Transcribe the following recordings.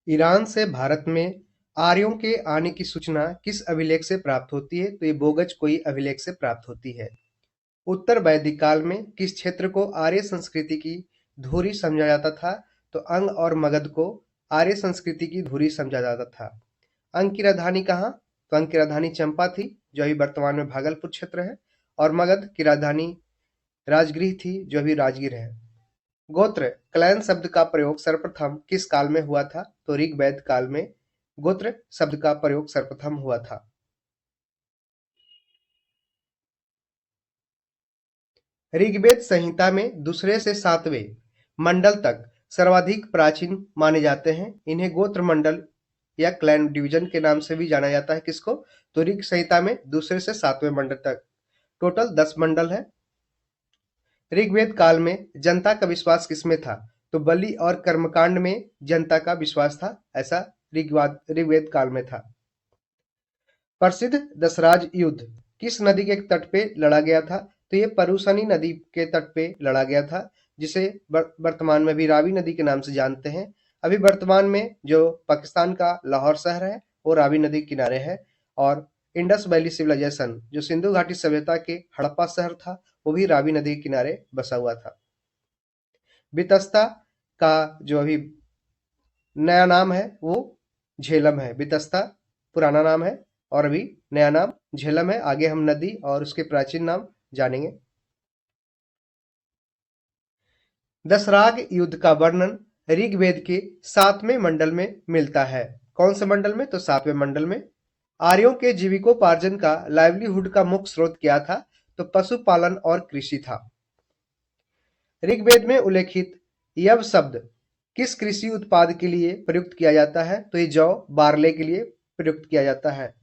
Iran से भारत में आर्यों के आने की सूचना किस अभिलेख से प्राप्त होती है? तो ये बोगज कोई अभिलेख से प्राप्त होती है। उत्तर वैदिक काल में किस क्षेत्र को आर्य संस्कृति की धुरी समझा जाता था? तो अंग और मगध को आर्य संस्कृति की धुरी समझा जाता था। अंग की राजधानी कहाँ? तो अंग की राजधानी चंपा थी, जो अभी वर्तमान में भागलपुर क्षेत्र है, और मगध की राजधानी राजगृह थी, जो अभी राजगीर है। गोत्र क्लैन शब्द का प्रयोग सर्वप्रथम किस काल में हुआ था? तो ऋग्वेद काल में गोत्र शब्द का प्रयोग सर्वप्रथम हुआ था। ऋग्वेद संहिता में दूसरे से सातवें मंडल तक सर्वाधिक प्राचीन माने जाते हैं। इन्हें गोत्र मंडल या क्लैन डिवीजन के नाम से भी जाना जाता है। किसको? तो ऋग संहिता में दूसरे से सातवें मंडल तक टोटल 10 मंडल है। ऋग्वेद काल में जनता का विश्वास किसमें था? तो बलि और कर्मकांड में जनता का विश्वास था, ऐसा ऋग्वेद काल में था। प्रसिद्ध दशराज युद्ध किस नदी के तट पे लड़ा गया था? तो ये परुशनी नदी के तट पे लड़ा गया था, जिसे वर्तमान में भी रावी नदी के नाम से जानते हैं। अभी वर्तमान में जो पाकिस्तान का लाहौर शहर है वो रावी नदी के किनारे है, और इंडस वैली सिविलाइजेशन जो सिंधु घाटी सभ्यता के हड़प्पा शहर था वो भी रावी नदी के किनारे बसा हुआ था। बितस्ता का जो अभी नया नाम है वो झेलम है। बितस्ता पुराना नाम है और अभी नया नाम झेलम है। आगे हम नदी और उसके प्राचीन नाम जानेंगे। दशराग युद्ध का वर्णन ऋग्वेद के 7वें मंडल में मिलता है। कौन से मंडल में? तो 7वें मंडल में। आर्यों के जीविकोपार्जन का लाइवलीहुड का मुख्य स्रोत क्या था? तो पशुपालन और कृषि था। ऋग्वेद में उल्लेखित यव शब्द किस कृषि उत्पाद के लिए प्रयुक्त किया जाता है? तो ये जौ बार्ले के लिए प्रयुक्त किया जाता है।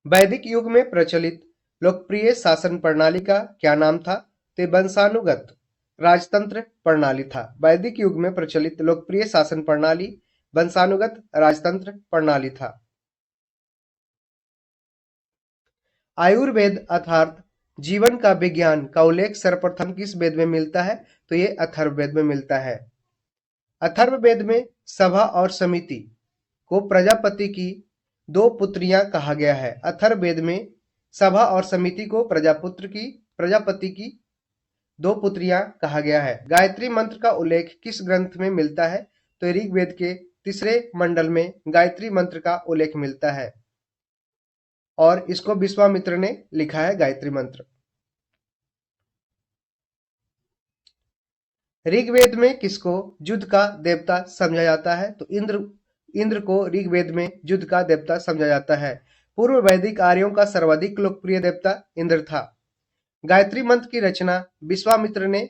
वैदिक युग में प्रचलित लोकप्रिय शासन प्रणाली का क्या नाम था? तो वंशानुगत राजतंत्र प्रणाली था। वैदिक युग में प्रचलित लोकप्रिय शासन प्रणाली वंशानुगत राजतंत्र प्रणाली था। आयुर्वेद अर्थात जीवन का विज्ञान का उल्लेख सर्वप्रथम किस वेद में मिलता है? तो ये अथर्ववेद में मिलता है। अथर्ववेद में सभा और समिति को प्रजापति की 2 पुत्रियां कहा गया है। अथर्ववेद में सभा और समिति को प्रजापति की 2 पुत्रियां कहा गया है। गायत्री मंत्र का उल्लेख किस ग्रंथ में मिलता है? तो ऋग्वेद के 3 मंडल में गायत्री मंत्र का उल्लेख मिलता है, और इसको विश्वामित्र ने लिखा है गायत्री मंत्र। ऋग्वेद में किसको युद्ध का देवता समझा जाता है? तो इंद्र को ऋग्वेद में युद्ध का देवता समझा जाता है। पूर्व वैदिक आर्यों का सर्वाधिक लोकप्रिय देवता इंद्र था। गायत्री मंत्र की रचना विश्वामित्र ने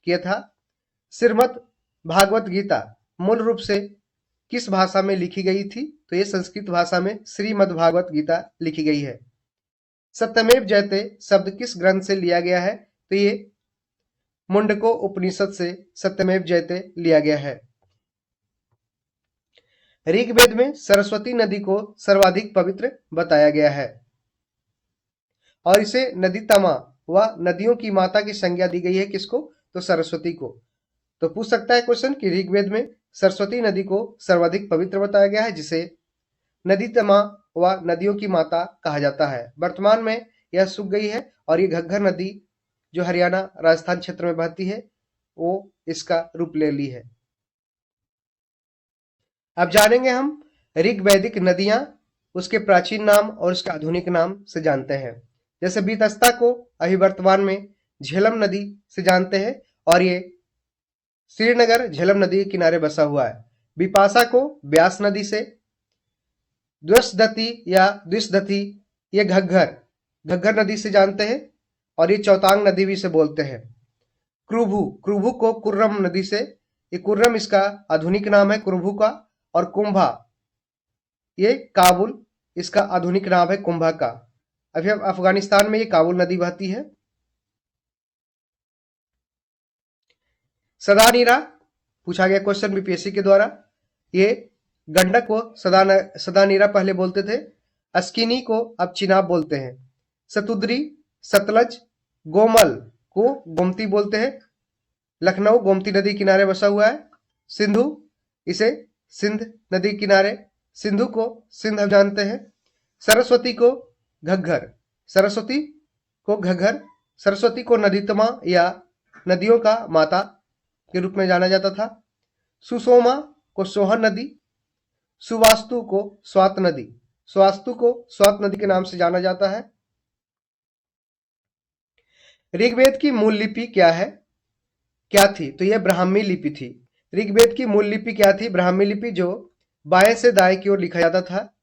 किया था। श्रीमद् भागवत गीता मूल रूप से किस भाषा में लिखी गई थी? तो ये संस्कृत भाषा में श्रीमद् भागवत गीता लिखी गई है। सत्यमेव जयते शब्द किस ग्रंथ से लिया गया है? तो ये मुंडको उपनिषद से सत्यमेव जयते लिया गया है। ऋग्वेद में सरस्वती नदी को सर्वाधिक पवित्र बताया गया है, और इसे नदी तमा व नदियों की माता की संज्ञा दी गई है। किसको? तो सरस्वती को। तो पूछ सकता है क्वेश्चन कि ऋग्वेद में सरस्वती नदी को सर्वाधिक पवित्र बताया गया है, जिसे नदी तमा व नदियों की माता कहा जाता है। वर्तमान में यह सूख गई है, और ये घग्गर नदी जो हरियाणा राजस्थान क्षेत्र में बहती है वो इसका रूप ले ली है। अब जानेंगे हम ऋग्वैदिक नदियां, उसके प्राचीन नाम और उसके आधुनिक नाम से जानते हैं। जैसे बीतस्ता को अभी वर्तमान में झेलम नदी से जानते हैं, और ये श्रीनगर झेलम नदी के किनारे बसा हुआ है। बिपाशा को ब्यास नदी से, द्वशदती या द्विशदती ये घग्गर नदी से जानते हैं, और ये चौतांग नदी भी से बोलते हैं। क्रुभु को कुर्रम नदी से, ये कुर्रम इसका आधुनिक नाम है क्रुभु का, और कुंभा ये काबुल इसका आधुनिक नाम है कुंभा का। अभी अफगानिस्तान में ये काबुल नदी बहती है। सदानीरा पूछा गया क्वेश्चन बीपीएससी के द्वारा। ये गंडक को सदानीरा पहले बोलते थे। अस्किनी को अब चिनाब बोलते हैं। सतुद्री, सतलज, गोमल को गोमती बोलते हैं। लखनऊ गोमती नदी किनारे बसा हुआ है। सिंधु इसे सिंध नदी किनारे, सिंधु को सिंध हम जानते हैं। सरस्वती को घग्घर, सरस्वती को घग्घर, सरस्वती को नदीतमा या नदियों का माता के रूप में जाना जाता था। सुषोमा को सोहन नदी, सुवास्तु को स्वात नदी, स्वास्तु को स्वात नदी के नाम से जाना जाता है। ऋग्वेद की मूल लिपि क्या थी? तो यह ब्राह्मी लिपि थी। ऋग्वेद की मूल लिपि क्या थी? ब्राह्मी लिपि, जो बाएं से दाएं की ओर लिखा जाता था,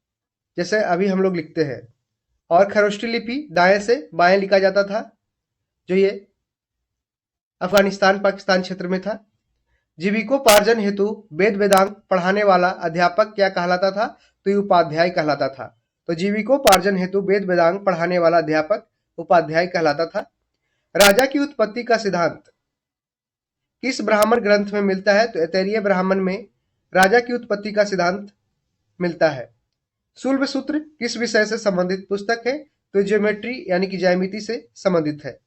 जैसे अभी हम लोग लिखते हैं। और खरोष्ठी लिपि दाएं से बाएं लिखा जाता था, जो ये अफगानिस्तान पाकिस्तान क्षेत्र में था। जीविकोपार्जन हेतु वेद वेदांग पढ़ाने वाला अध्यापक क्या कहलाता था? तो ये उपाध्याय कहलाता था। तो जीविकोपार्जन हेतु वेद वेदांग पढ़ाने वाला अध्यापक उपाध्याय कहलाता था। राजा की उत्पत्ति का सिद्धांत किस ब्राह्मण ग्रंथ में मिलता है? तो ऐतरेय ब्राह्मण में राजा की उत्पत्ति का सिद्धांत मिलता है। शुल्ब सूत्र किस विषय से संबंधित पुस्तक है? तो ज्योमेट्री यानी कि ज्यामिति से संबंधित है।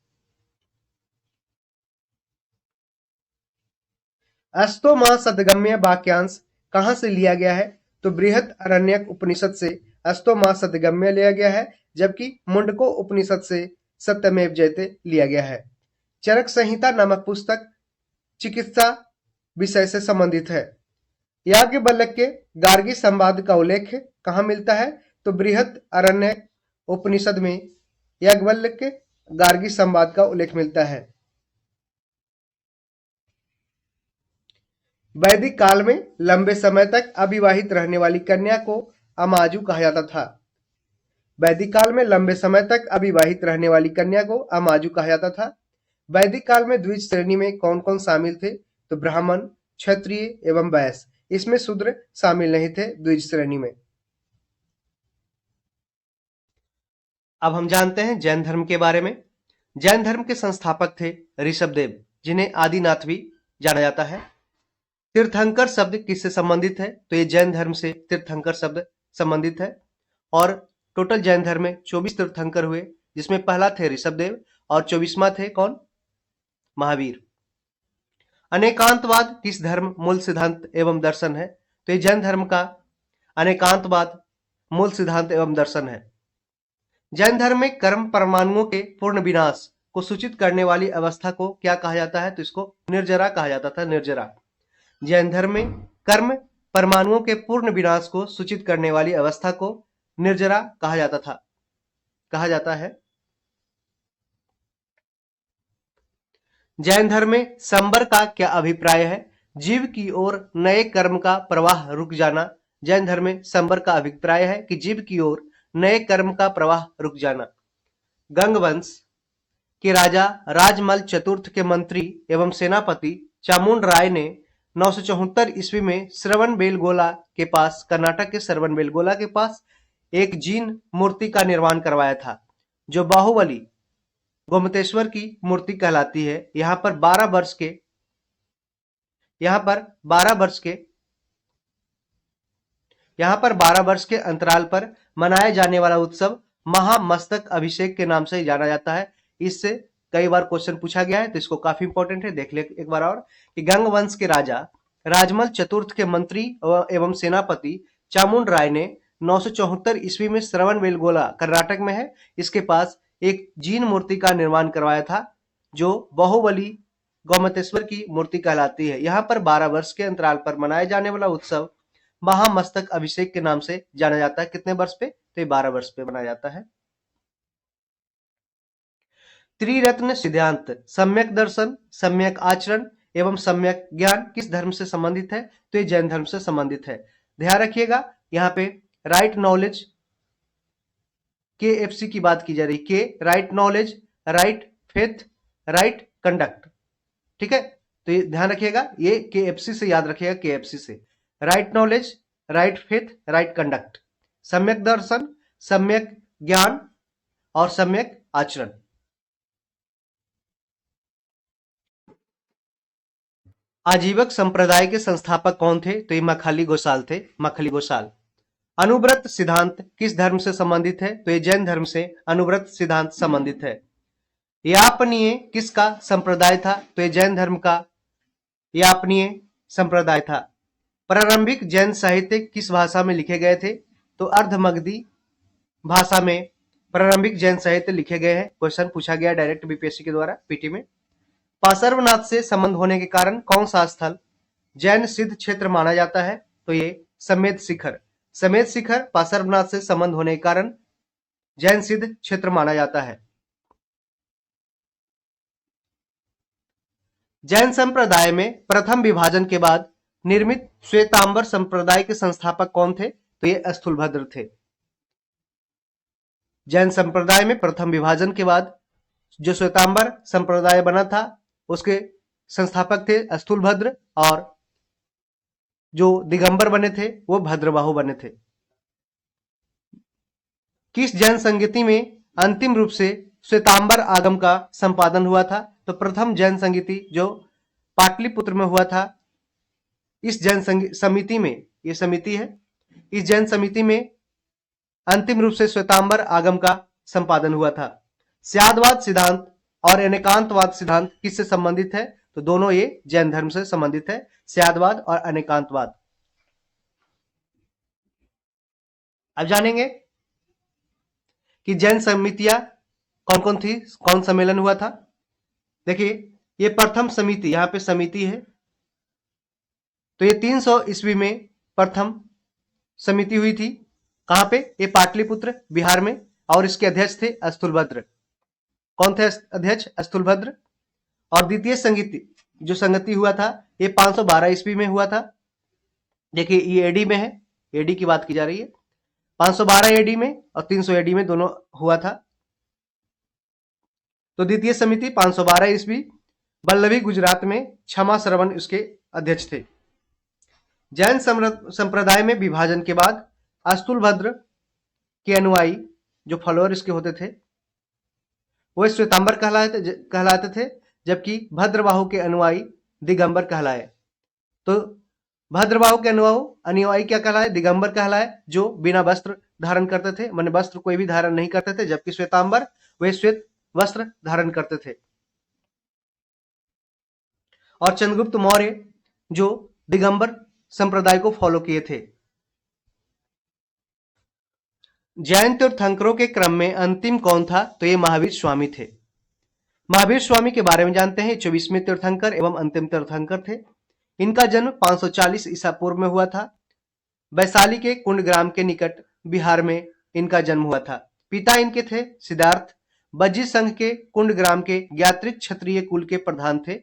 अस्तो मां सदगम्य वाक्यांश कहां से लिया गया है? तो बृहत अरण्यक उपनिषद से अस्तो मां सदगम्य लिया गया है, जबकि मुंडको उपनिषद से सत्यमेव जयते लिया गया है। चरक संहिता नामक पुस्तक चिकित्सा विषय से संबंधित है। याज्ञवल्क्य के गार्गी संवाद का उल्लेख कहां मिलता है? तो बृहत अरण्य उपनिषद में याज्ञवल्क्य गार्गी संवाद का उल्लेख मिलता है। वैदिक काल में लंबे समय तक अविवाहित रहने वाली कन्या को अमाजु कहा जाता था। वैदिक काल में लंबे समय तक अविवाहित रहने वाली कन्या को अमाजु कहा जाता था। वैदिक काल में द्विज श्रेणी में कौन कौन शामिल थे? तो ब्राह्मण, क्षत्रिय एवं वैश्य। इसमें शूद्र शामिल नहीं थे द्विज श्रेणी में। अब हम जानते हैं जैन धर्म के बारे में। जैन धर्म के संस्थापक थे ऋषभदेव, जिन्हें आदिनाथ भी जाना जाता है। तीर्थंकर शब्द किससे संबंधित है? तो ये जैन धर्म से तीर्थंकर शब्द संबंधित है। और टोटल जैन धर्म में 24 तीर्थंकर हुए, जिसमें पहला थे ऋषभदेव और 24वां थे कौन? महावीर। अनेकांतवाद किस धर्म मूल सिद्धांत एवं दर्शन है? तो ये जैन धर्म का अनेकांतवाद मूल सिद्धांत एवं दर्शन है। जैन धर्म में कर्म परमाणुओं के पूर्ण विनाश को सूचित करने वाली अवस्था को क्या कहा जाता है? तो इसको निर्जरा कहा जाता था, निर्जरा। जैन धर्म में कर्म परमाणुओं के पूर्ण विनाश को सूचित करने वाली अवस्था को निर्जरा कहा जाता है। जैन धर्म में संबर का क्या अभिप्राय है? जीव की ओर नए कर्म का प्रवाह रुक जाना। जैन धर्म में संबर का अभिप्राय है कि जीव की ओर नए कर्म का प्रवाह रुक जाना। गंगवंश के राजा राजमल चतुर्थ के मंत्री एवं सेनापति चामुंड राय ने 974 ईस्वी में श्रवणबेलगोला के पास, कर्नाटक के श्रवणबेलगोला के पास एक जीन मूर्ति का निर्माण करवाया था, जो बाहुबली गोमतेश्वर की मूर्ति कहलाती है। यहाँ पर 12 वर्ष के अंतराल पर मनाया जाने वाला उत्सव महामस्तक अभिषेक के नाम से जाना जाता है। इससे कई बार क्वेश्चन पूछा गया है, तो इसको काफी इंपॉर्टेंट है, देख ले एक बार और कि गंग वंश के राजा राजमल चतुर्थ के मंत्री एवं सेनापति चामुंड राय ने 974 ईस्वी में श्रवणबेलगोला कर्नाटक में है, इसके पास एक जीन मूर्ति का निर्माण करवाया था, जो बाहुबली गोमतेश्वर की मूर्ति कहलाती है। यहाँ पर 12 वर्ष के अंतराल पर मनाया जाने वाला उत्सव महामस्तक अभिषेक के नाम से जाना जाता है। कितने वर्ष पे? तो 12 वर्ष पे मनाया जाता है। त्रिरत्न सिद्धांत सम्यक दर्शन, सम्यक आचरण एवं सम्यक ज्ञान किस धर्म से संबंधित है? तो ये जैन धर्म से संबंधित है। ध्यान रखिएगा, यहाँ पे राइट नॉलेज KFC की बात की जा रही, के right knowledge, right faith, right conduct. ठीक है, तो ये ध्यान रखिएगा, ये KFC से याद रखिएगा, KFC से right knowledge, right faith, right conduct, सम्यक दर्शन, सम्यक ज्ञान और सम्यक आचरण। आजीवक संप्रदाय के संस्थापक कौन थे? तो ये मखाली घोषाल थे, मखाली घोषाल। अनुव्रत सिद्धांत किस धर्म से संबंधित है? तो ये जैन धर्म से अनुव्रत सिद्धांत संबंधित है। यापनीय किसका संप्रदाय था? तो ये जैन धर्म का यापनीय संप्रदाय था। प्रारंभिक जैन साहित्य किस भाषा में लिखे गए थे? तो अर्धमगधी भाषा में प्रारंभिक जैन साहित्य लिखे गए हैं। क्वेश्चन पूछा गया डायरेक्ट बीपीएससी के द्वारा पीटी में। पार्श्वनाथ से संबंध होने के कारण कौन सा स्थल जैन सिद्ध क्षेत्र माना जाता है? तो ये समेत शिखर। समेत शिखर पार्श्वनाथ से संबंध होने के कारण जैन सिद्ध क्षेत्र माना जाता है। जैन संप्रदाय में प्रथम विभाजन के बाद निर्मित श्वेतांबर संप्रदाय के संस्थापक कौन थे? तो ये स्थूलभद्र थे। जैन संप्रदाय में प्रथम विभाजन के बाद जो श्वेतांबर संप्रदाय बना था उसके संस्थापक थे स्थूलभद्र, और जो दिगंबर बने थे वो भद्रबाहु बने थे। किस जैन संगीति में अंतिम रूप से श्वेतांबर आगम का संपादन हुआ था? तो प्रथम जैन संगीति जो पाटलिपुत्र में हुआ था, इस जैन समिति में, ये समिति है, इस जैन समिति में अंतिम रूप से श्वेतांबर आगम का संपादन हुआ था। स्यादवाद सिद्धांत और अनेकांतवाद सिद्धांत किससे संबंधित है? तो दोनों ये जैन धर्म से संबंधित है, स्यादवाद और अनेकांतवाद। अब जानेंगे कि जैन समितियां कौन कौन थी, कौन सम्मेलन हुआ था। देखिए ये प्रथम समिति, यहां पे समिति है, तो ये 300 ईस्वी में प्रथम समिति हुई थी। कहां पे? ये पाटलिपुत्र बिहार में, और इसके अध्यक्ष थे स्थूलभद्र। कौन थे अध्यक्ष? स्थूलभद्र। और द्वितीय संगीति जो संगति हुआ था ये 512 ईस्वी में हुआ था। देखिए ये एडी में है, एडी की बात की जा रही है। 512 एडी में और 300 एडी में दोनों हुआ था। तो द्वितीय समिति 512 ईस्वी, बल्लभी गुजरात में, क्षमा श्रवण उसके अध्यक्ष थे। जैन संप्रदाय में विभाजन के बाद स्थूलभद्र के अनुयायी जो फॉलोअर इसके होते थे वो श्वेतांबर कहलाते थे, जबकि भद्रबाहु के अनुयायी दिगंबर कहलाए। तो भद्रबाहु के अनुयायी क्या कहलाए? दिगंबर कहलाए, जो बिना वस्त्र धारण करते थे, माने वस्त्र कोई भी धारण नहीं करते थे, जबकि श्वेतांबर वे श्वेत वस्त्र धारण करते थे। और चंद्रगुप्त मौर्य जो दिगंबर संप्रदाय को फॉलो किए थे। जैन तीर्थंकरों के क्रम में अंतिम कौन था? तो ये महावीर स्वामी थे। महावीर स्वामी के बारे में जानते हैं। 24वें तीर्थंकर एवं अंतिम तीर्थंकर थे। इनका जन्म 540 ईसा पूर्व में हुआ था। वैशाली के कुंडग्राम के निकट बिहार में इनका जन्म हुआ था। पिता इनके थे सिद्धार्थ, बज्जी संघ के कुंडग्राम के ज्ञात्रिक क्षत्रिय कुल के प्रधान थे।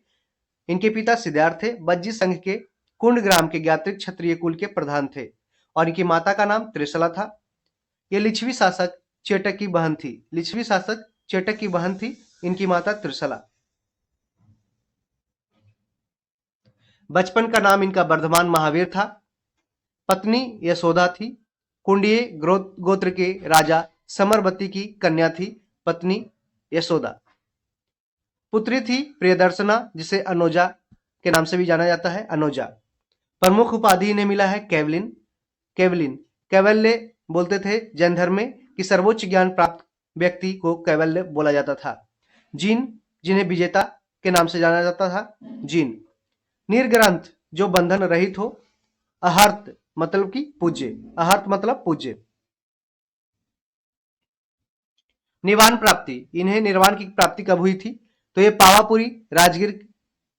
इनके पिता सिद्धार्थ थे, बज्जी संघ के कुंडग्राम के ज्ञात्रिक क्षत्रिय कुल के प्रधान थे, और इनकी माता का नाम त्रिशला था। ये लिच्छवी शासक चेटक की बहन थी। लिच्छवी शासक चेटक की बहन थी इनकी माता त्रिशला। बचपन का नाम इनका वर्धमान महावीर था। पत्नी यशोदा थी। कुंडीय गोत्र के राजा समरवती की कन्या थी पत्नी यशोदा। पुत्री थी प्रियदर्शना, जिसे अनोजा के नाम से भी जाना जाता है, अनोजा। प्रमुख उपाधि इन्हें मिला है कैवलिन। कैवलिन कैवल्य बोलते थे जैन धर्म में कि सर्वोच्च ज्ञान प्राप्त व्यक्ति को कैवल्य बोला जाता था। जीन, जिन्हें विजेता के नाम से जाना जाता था, जीन। निर्ग्रंथ, जो बंधन रहित हो। अहर्त मतलब कि पूज्य, अहर्त मतलब पूज्य। निर्वाण प्राप्ति, इन्हें निर्वाण की प्राप्ति कब हुई थी? तो ये पावापुरी राजगीर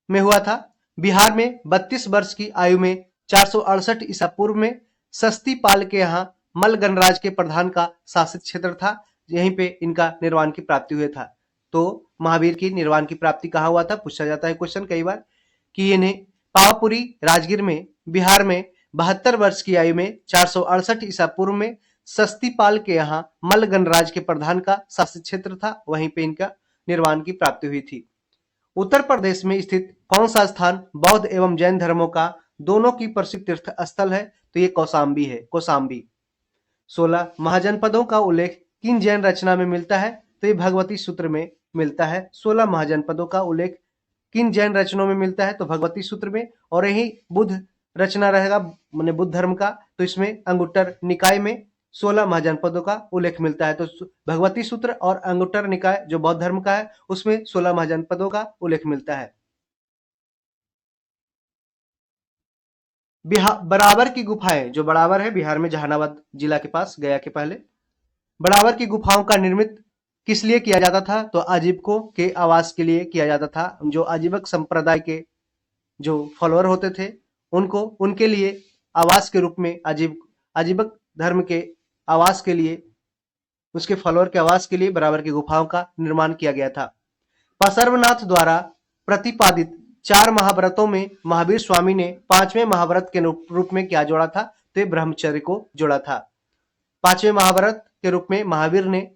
में हुआ था। बिहार में 32 वर्ष की आयु में 468 ईसा पूर्व में सस्ती पाल के यहाँ मल गणराज के प्रधान का शासित क्षेत्र था। यहीं पे इनका निर्वाण की प्राप्ति हुआ था। तो महावीर की निर्वाण की प्राप्ति कहाँ हुआ था? पूछा जाता है क्वेश्चन कई बार कि इन्हें पावापुरी राजगीर में बिहार में 72 वर्ष की आयु में 468 ईसा पूर्व में सस्ती पाल के यहाँ मल गणराज के प्रधान का शासित क्षेत्र था, वहीं पे इनका निर्वाण की प्राप्ति हुई थी। उत्तर प्रदेश में स्थित कौन सा स्थान बौद्ध एवं जैन धर्मों का दोनों की प्रसिद्ध तीर्थ स्थल है? तो ये कौशाम्बी है, कौशाम्बी। 16 महाजनपदों का उल्लेख किन जैन रचना में मिलता है? तो ये भगवती सूत्र में मिलता है। 16 महाजनपदों का उल्लेख किन जैन रचनाओं में मिलता है? तो भगवती सूत्र में। और यही बुद्ध रचना रहेगा, माने बुद्ध धर्म का, तो इसमें अंगुत्तर निकाय में 16 महाजनपदों का उल्लेख मिलता है। तो भगवती सूत्र और अंगुत्तर निकाय जो बौद्ध धर्म का है उसमें 16 महाजनपदों का उल्लेख मिलता है। बराबर की गुफाएं, जो बराबर है बिहार में, जहानाबाद जिला के पास, गया के पहले, बराबर की गुफाओं का निर्मित किस लिए किया जाता था? तो आजीवकों के आवास के लिए किया जाता था। जो आजीवक संप्रदाय के जो फॉलोअर होते थे, उनको उनके लिए आवास के रूप में, आजीवक धर्म के आवास के लिए, उसके फॉलोअर के आवास के लिए बराबर की गुफाओं का निर्माण किया गया था। पार्श्वनाथ द्वारा प्रतिपादित 4 महाव्रतों में महावीर स्वामी ने 5वें महाव्रत के रूप में क्या जोड़ा था? तो ये ब्रह्मचर्य को जोड़ा था। 5वें महाव्रत के रूप में महावीर ने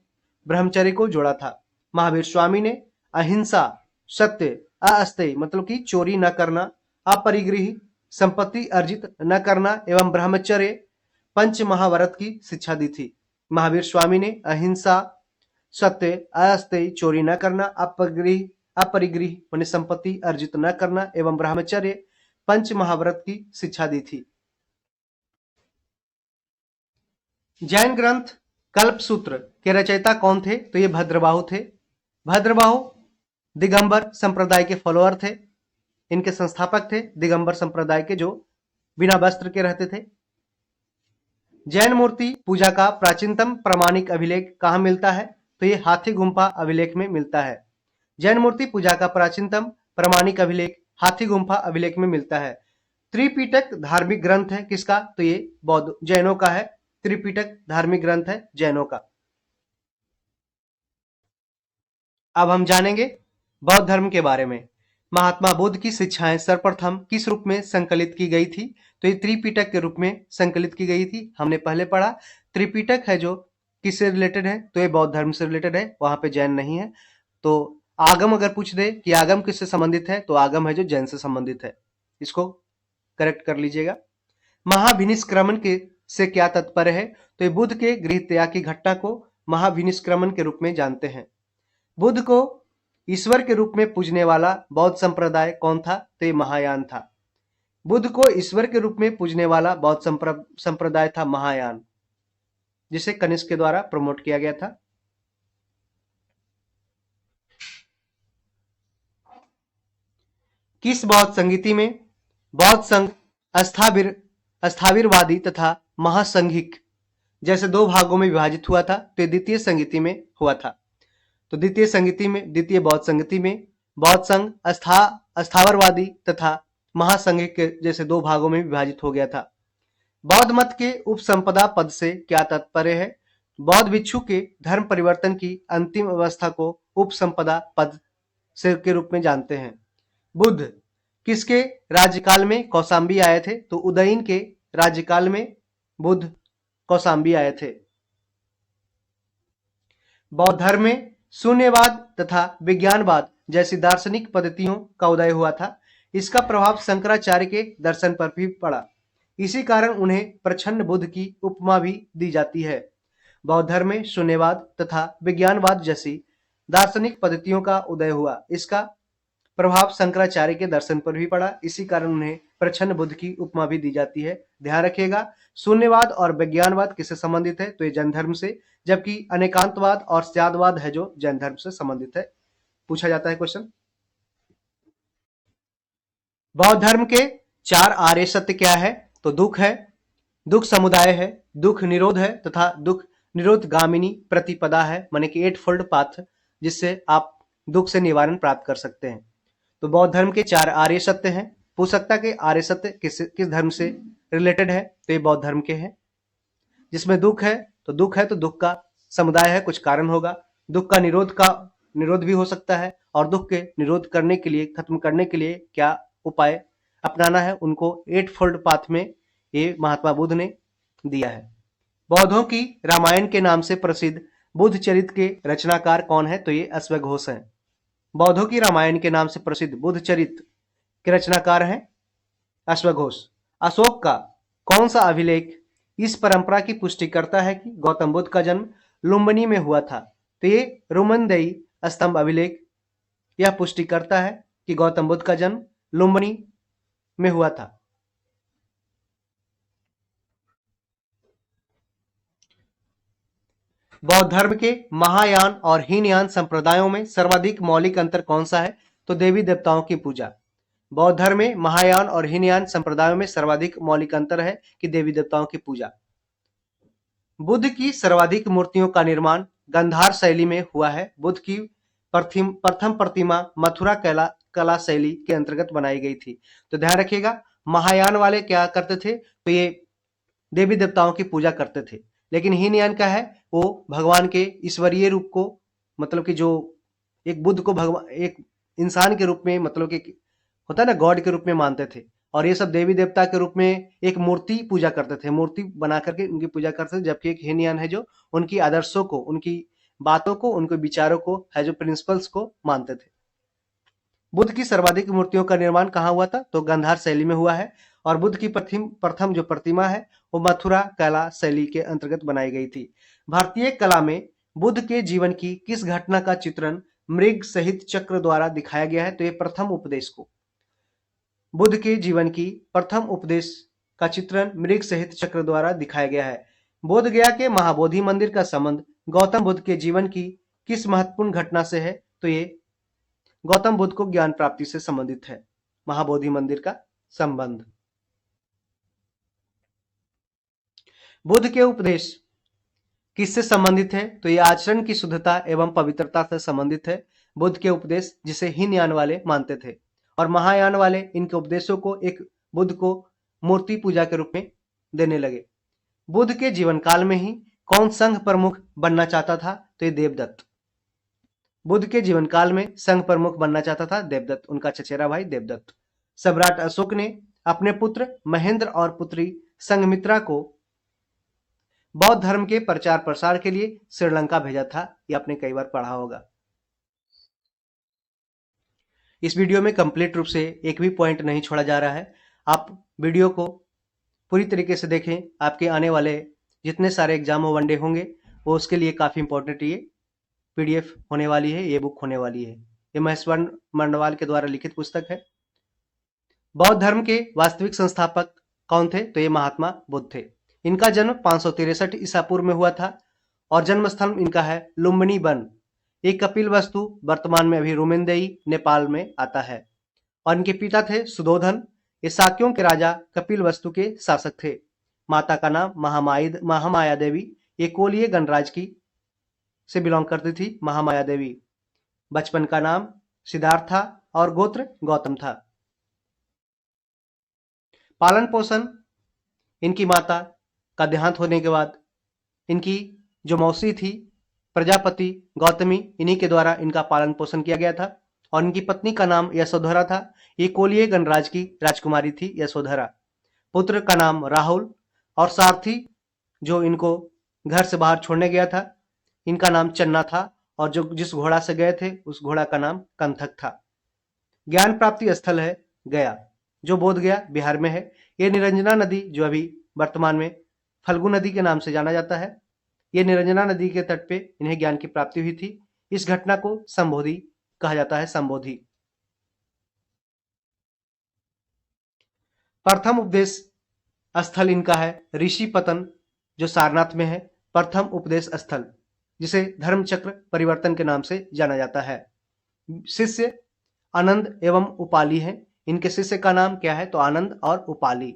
ब्रह्मचर्य को जोड़ा था। महावीर स्वामी ने अहिंसा, सत्य, अस्तेय मतलब कि चोरी न करना, अपरिग्रही, संपत्ति अर्जित न करना एवं ब्रह्मचर्य 5 महाव्रत की शिक्षा दी थी। महावीर स्वामी ने अहिंसा, सत्य, अस्तेय, चोरी न करना, अपरिग्रही माने संपत्ति अर्जित न करना एवं ब्रह्मचर्य 5 महाव्रत की शिक्षा दी थी। जैन ग्रंथ कल्पसूत्र के रचयिता कौन थे? तो ये भद्रबाहु थे। भद्रबाहु दिगंबर संप्रदाय के फॉलोअर थे, इनके संस्थापक थे, दिगंबर संप्रदाय के, जो बिना वस्त्र के रहते थे। जैन मूर्ति पूजा का प्राचीनतम प्रमाणिक अभिलेख कहां मिलता है? तो ये हाथी गुम्फा अभिलेख में मिलता है। जैन मूर्ति पूजा का प्राचीनतम प्रमाणिक अभिलेख हाथी गुम्फा अभिलेख में मिलता है। त्रिपिटक धार्मिक ग्रंथ है किसका? तो ये बौद्ध जैनों का है। त्रिपिटक धार्मिक ग्रंथ है जैनों का। अब हम जानेंगे बौद्ध धर्म के बारे में। महात्मा बुद्ध की शिक्षाएं सर्वप्रथम किस रूप में संकलित की गई थी? तो ये त्रिपिटक के रूप में संकलित की गई थी। हमने पहले पढ़ा त्रिपिटक है जो किससे रिलेटेड है? तो ये बौद्ध धर्म से रिलेटेड है, वहां पे जैन नहीं है। तो आगम अगर पूछ दे कि आगम किससे संबंधित है, तो आगम है जो जैन से संबंधित है, इसको करेक्ट कर लीजिएगा। महाभिनिष्क्रमण के से क्या तात्पर्य है? तो ये बुद्ध के गृह त्याग की घटना को महाभिनिष्क्रमण के रूप में जानते हैं। बुद्ध को ईश्वर के रूप में पूजने वाला बौद्ध संप्रदाय कौन था? तो ये महायान था। बुद्ध को ईश्वर के रूप में पूजने वाला बौद्ध संप्रदाय था महायान, जिसे कनिष्क के द्वारा प्रमोट किया गया था। किस बौद्ध संगीति में बौद्ध संघ अस्थाविरवादी तथा महासंघिक जैसे 2 भागों में विभाजित हुआ था? तो द्वितीय संगीति में हुआ था। तो द्वितीय बौद्ध संगीति में बौद्ध संघ अस्थावरवादी तथा महासंघिक के जैसे 2 भागों में विभाजित हो गया था। बौद्ध मत के उपसंपदा पद से क्या तात्पर्य है? बौद्ध भिक्षु के धर्म परिवर्तन की अंतिम अवस्था को उपसंपदा पद से के रूप में जानते हैं। बुद्ध किसके राज्यकाल में कौशाम्बी आए थे? तो उदयन के राज्यकाल में बुद्ध कौशाम्बी आए थे। बौद्ध धर्म में शून्यवाद तथा विज्ञानवाद जैसी दार्शनिक पद्धतियों का उदय हुआ था। इसका प्रभाव शंकराचार्य के दर्शन पर भी पड़ा। इसी कारण उन्हें प्रच्छन्न बुद्ध की उपमा भी दी जाती है। बौद्ध धर्म में शून्यवाद तथा विज्ञानवाद जैसी दार्शनिक पद्धतियों का उदय हुआ। इसका प्रभाव शंकराचार्य के दर्शन पर भी पड़ा। इसी कारण उन्हें प्रच्छन्न बुद्ध की उपमा भी दी जाती है। ध्यान रखिएगा, शून्यवाद और विज्ञानवाद किससे संबंधित है? तो ये जैन धर्म से, जबकि अनेकांतवाद और स्यादवाद है जो जैन धर्म से संबंधित है। पूछा जाता है क्वेश्चन। बौद्ध धर्म के 4 आर्य सत्य क्या है? तो दुख है, दुख समुदाय है, दुख निरोध है तथा दुख निरोध गामिनी प्रतिपदा है, माने कि 8 फोल्ड पाथ, जिससे आप दुख से निवारण प्राप्त कर सकते हैं। तो बौद्ध धर्म के 4 आर्य सत्य हैं। पूछ सकता है कि आर्य सत्य किस धर्म से रिलेटेड है? तो ये बौद्ध धर्म के हैं। जिसमें दुख है तो दुख का समुदाय है, कुछ कारण होगा। दुख का निरोध भी हो सकता है, और दुख के निरोध करने के लिए, खत्म करने के लिए क्या उपाय अपनाना है, उनको 8 फोल्ड पाथ में ये महात्मा बुद्ध ने दिया है। बौद्धों की रामायण के नाम से प्रसिद्ध बुद्ध चरित्र के रचनाकार कौन है? तो ये अश्वघोष हैं। बौद्धों की रामायण के नाम से प्रसिद्ध बुद्ध चरित्र के रचनाकार हैं अश्वघोष। अशोक का कौन सा अभिलेख इस परंपरा की पुष्टि करता है कि गौतम बुद्ध का जन्म लुम्बिनी में हुआ था? तो ये रुमनदेई स्तंभ अभिलेख यह पुष्टि करता है कि गौतम बुद्ध का जन्म लुम्बिनी में हुआ था। बौद्ध धर्म के महायान और हीनयान संप्रदायों में सर्वाधिक मौलिक अंतर कौन सा है? तो देवी देवताओं की पूजा। बौद्ध धर्म में महायान और हीनयान संप्रदायों में सर्वाधिक मौलिक अंतर है कि देवी देवताओं की पूजा। बुद्ध की सर्वाधिक मूर्तियों का निर्माण गांधार शैली में हुआ है। बुद्ध की प्रथम प्रतिमा मथुरा कला शैली के अंतर्गत बनाई गई थी। तो ध्यान रखिएगा, महायान वाले क्या करते थे, तो ये देवी देवताओं की पूजा करते थे, लेकिन हीनयान का है वो भगवान के ईश्वरीय रूप को, मतलब कि जो एक बुद्ध को भगवान एक इंसान के रूप में, मतलब कि होता है ना, गॉड के रूप में मानते थे। और ये सब देवी देवता के रूप में एक मूर्ति पूजा करते थे, मूर्ति बना करके उनकी पूजा करते थे। जबकि एक हीनयान है जो उनकी आदर्शों को, उनकी बातों को, उनके विचारों को है, जो प्रिंसिपल्स को मानते थे। बुद्ध की सर्वाधिक मूर्तियों का निर्माण कहाँ हुआ था, तो गांधार शैली में हुआ है। और बुद्ध की प्रथम जो प्रतिमा है वो मथुरा कला शैली के अंतर्गत बनाई गई थी। भारतीय कला में बुद्ध के जीवन की किस घटना का चित्रण मृग सहित चक्र द्वारा दिखाया गया है, तो ये प्रथम उपदेश को, बुद्ध के जीवन की प्रथम उपदेश का चित्रण मृग सहित चक्र द्वारा दिखाया गया है। बोध गया के महाबोधि मंदिर का संबंध गौतम बुद्ध के जीवन की किस महत्वपूर्ण घटना से है, तो ये गौतम बुद्ध को ज्ञान प्राप्ति से संबंधित है महाबोधि मंदिर का संबंध। बुद्ध के उपदेश किससे संबंधित है, तो ये आचरण की शुद्धता एवं पवित्रता से संबंधित है। बुद्ध के उपदेश जिसे हीनयान वाले मानते थे, और महायान वाले इनके उपदेशों को एक बुद्ध को मूर्ति पूजा के रूप में देने लगे। बुद्ध के जीवन काल में ही कौन संघ प्रमुख बनना चाहता था, तो ये देवदत्त। बुद्ध के जीवन काल में संघ प्रमुख बनना चाहता था देवदत्त, उनका चचेरा भाई देवदत्त। सम्राट अशोक ने अपने पुत्र महेंद्र और पुत्री संघमित्रा को बौद्ध धर्म के प्रचार प्रसार के लिए श्रीलंका भेजा था, ये आपने कई बार पढ़ा होगा। इस वीडियो में कंप्लीट रूप से एक भी पॉइंट नहीं छोड़ा जा रहा है। आप वीडियो को पूरी तरीके से देखें। आपके आने वाले जितने सारे एग्जाम वनडे होंगे वो उसके लिए काफी इंपॉर्टेंट ये पीडीएफ होने वाली है, ये बुक होने वाली है। ये महेश्वर मंडवाल के द्वारा लिखित पुस्तक है। बौद्ध धर्म के वास्तविक संस्थापक कौन थे, तो ये महात्मा बुद्ध थे। इनका जन्म 563 ईसा पूर्व में हुआ था और जन्म स्थल इनका है लुम्बिनी वन। एक कपिल वस्तु वर्तमान में अभी रुमेनदेई नेपाल में आता है। और इनके पिता थे सुधोधन, ये शाक्यों के राजा कपिल वस्तु के शासक थे। माता का नाम महामाया देवी, ये कोलीय गणराज की से बिलोंग करती थी महामाया देवी। बचपन का नाम सिद्धार्थ था और गोत्र गौतम था। पालन पोषण, इनकी माता का देहांत होने के बाद इनकी जो मौसी थी प्रजापति गौतमी, इन्हीं के द्वारा इनका पालन पोषण किया गया था। और इनकी पत्नी का नाम यशोधरा था, ये कोलीय गणराज की राजकुमारी थी यशोधरा। पुत्र का नाम राहुल और सारथी जो इनको घर से बाहर छोड़ने गया था, इनका नाम चन्ना था। और जो जिस घोड़ा से गए थे उस घोड़ा का नाम कंथक था। ज्ञान प्राप्ति स्थल है गया, जो बोध गया बिहार में है। ये निरंजना नदी जो अभी वर्तमान में फल्गु नदी के नाम से जाना जाता है, ये निरंजना नदी के तट पे इन्हें ज्ञान की प्राप्ति हुई थी। इस घटना को संबोधि कहा जाता है, संबोधि। प्रथम उपदेश स्थल इनका है ऋषिपतन जो सारनाथ में है। प्रथम उपदेश स्थल जिसे धर्मचक्र परिवर्तन के नाम से जाना जाता है। शिष्य आनंद एवं उपाली हैं। इनके शिष्य का नाम क्या है, तो आनंद और उपाली।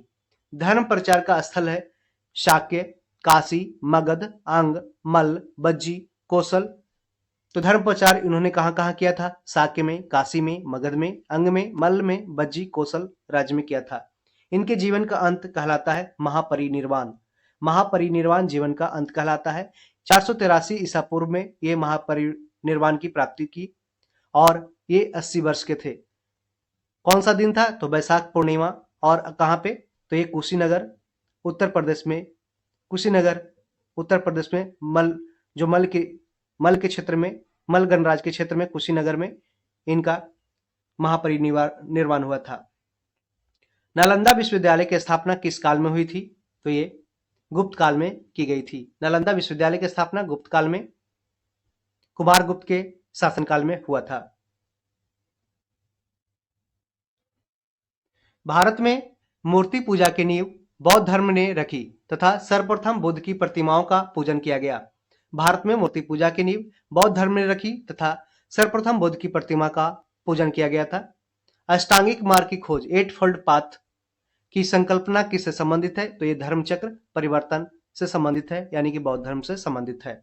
धर्म प्रचार का स्थल है शाक्य, काशी, मगध, अंग, मल्ल, बज्जी, कौशल। तो धर्म प्रचार इन्होंने कहाँ कहाँ किया था, शाक्य में, काशी में, मगध में, अंग में, मल्ल में, बज्जी, कौशल राज्य में किया था। इनके जीवन का अंत कहलाता है महापरिनिर्वाण। महापरिनिर्वाण जीवन का अंत कहलाता है। 483 ईसा पूर्व में ये महापरिनिर्वाण की प्राप्ति की और ये 80 वर्ष के थे। कौन सा दिन था, तो बैसाख पूर्णिमा। और कहाँ पे, तो ये कुशीनगर उत्तर प्रदेश में, कुशीनगर उत्तर प्रदेश में मल के क्षेत्र में, मल गणराज के क्षेत्र में, कुशीनगर में इनका महापरिनिर्वाण हुआ था। नालंदा विश्वविद्यालय की स्थापना किस काल में हुई थी, तो ये गुप्त काल में की गई थी। नालंदा विश्वविद्यालय की स्थापना गुप्त काल में कुमार गुप्त के शासनकाल में हुआ था। भारत में मूर्ति पूजा की नींव बौद्ध धर्म ने रखी तथा सर्वप्रथम बुद्ध की प्रतिमाओं का पूजन किया गया। भारत में मूर्ति पूजा की नींव बौद्ध धर्म ने रखी तथा सर्वप्रथम बुद्ध की प्रतिमा का पूजन किया गया था। अष्टांगिक मार्ग की खोज, एट फोल्ड पाथ की संकल्पना किससे संबंधित है? तो ये धर्मचक्र परिवर्तन से संबंधित है, यानी कि बौद्ध धर्म से संबंधित है।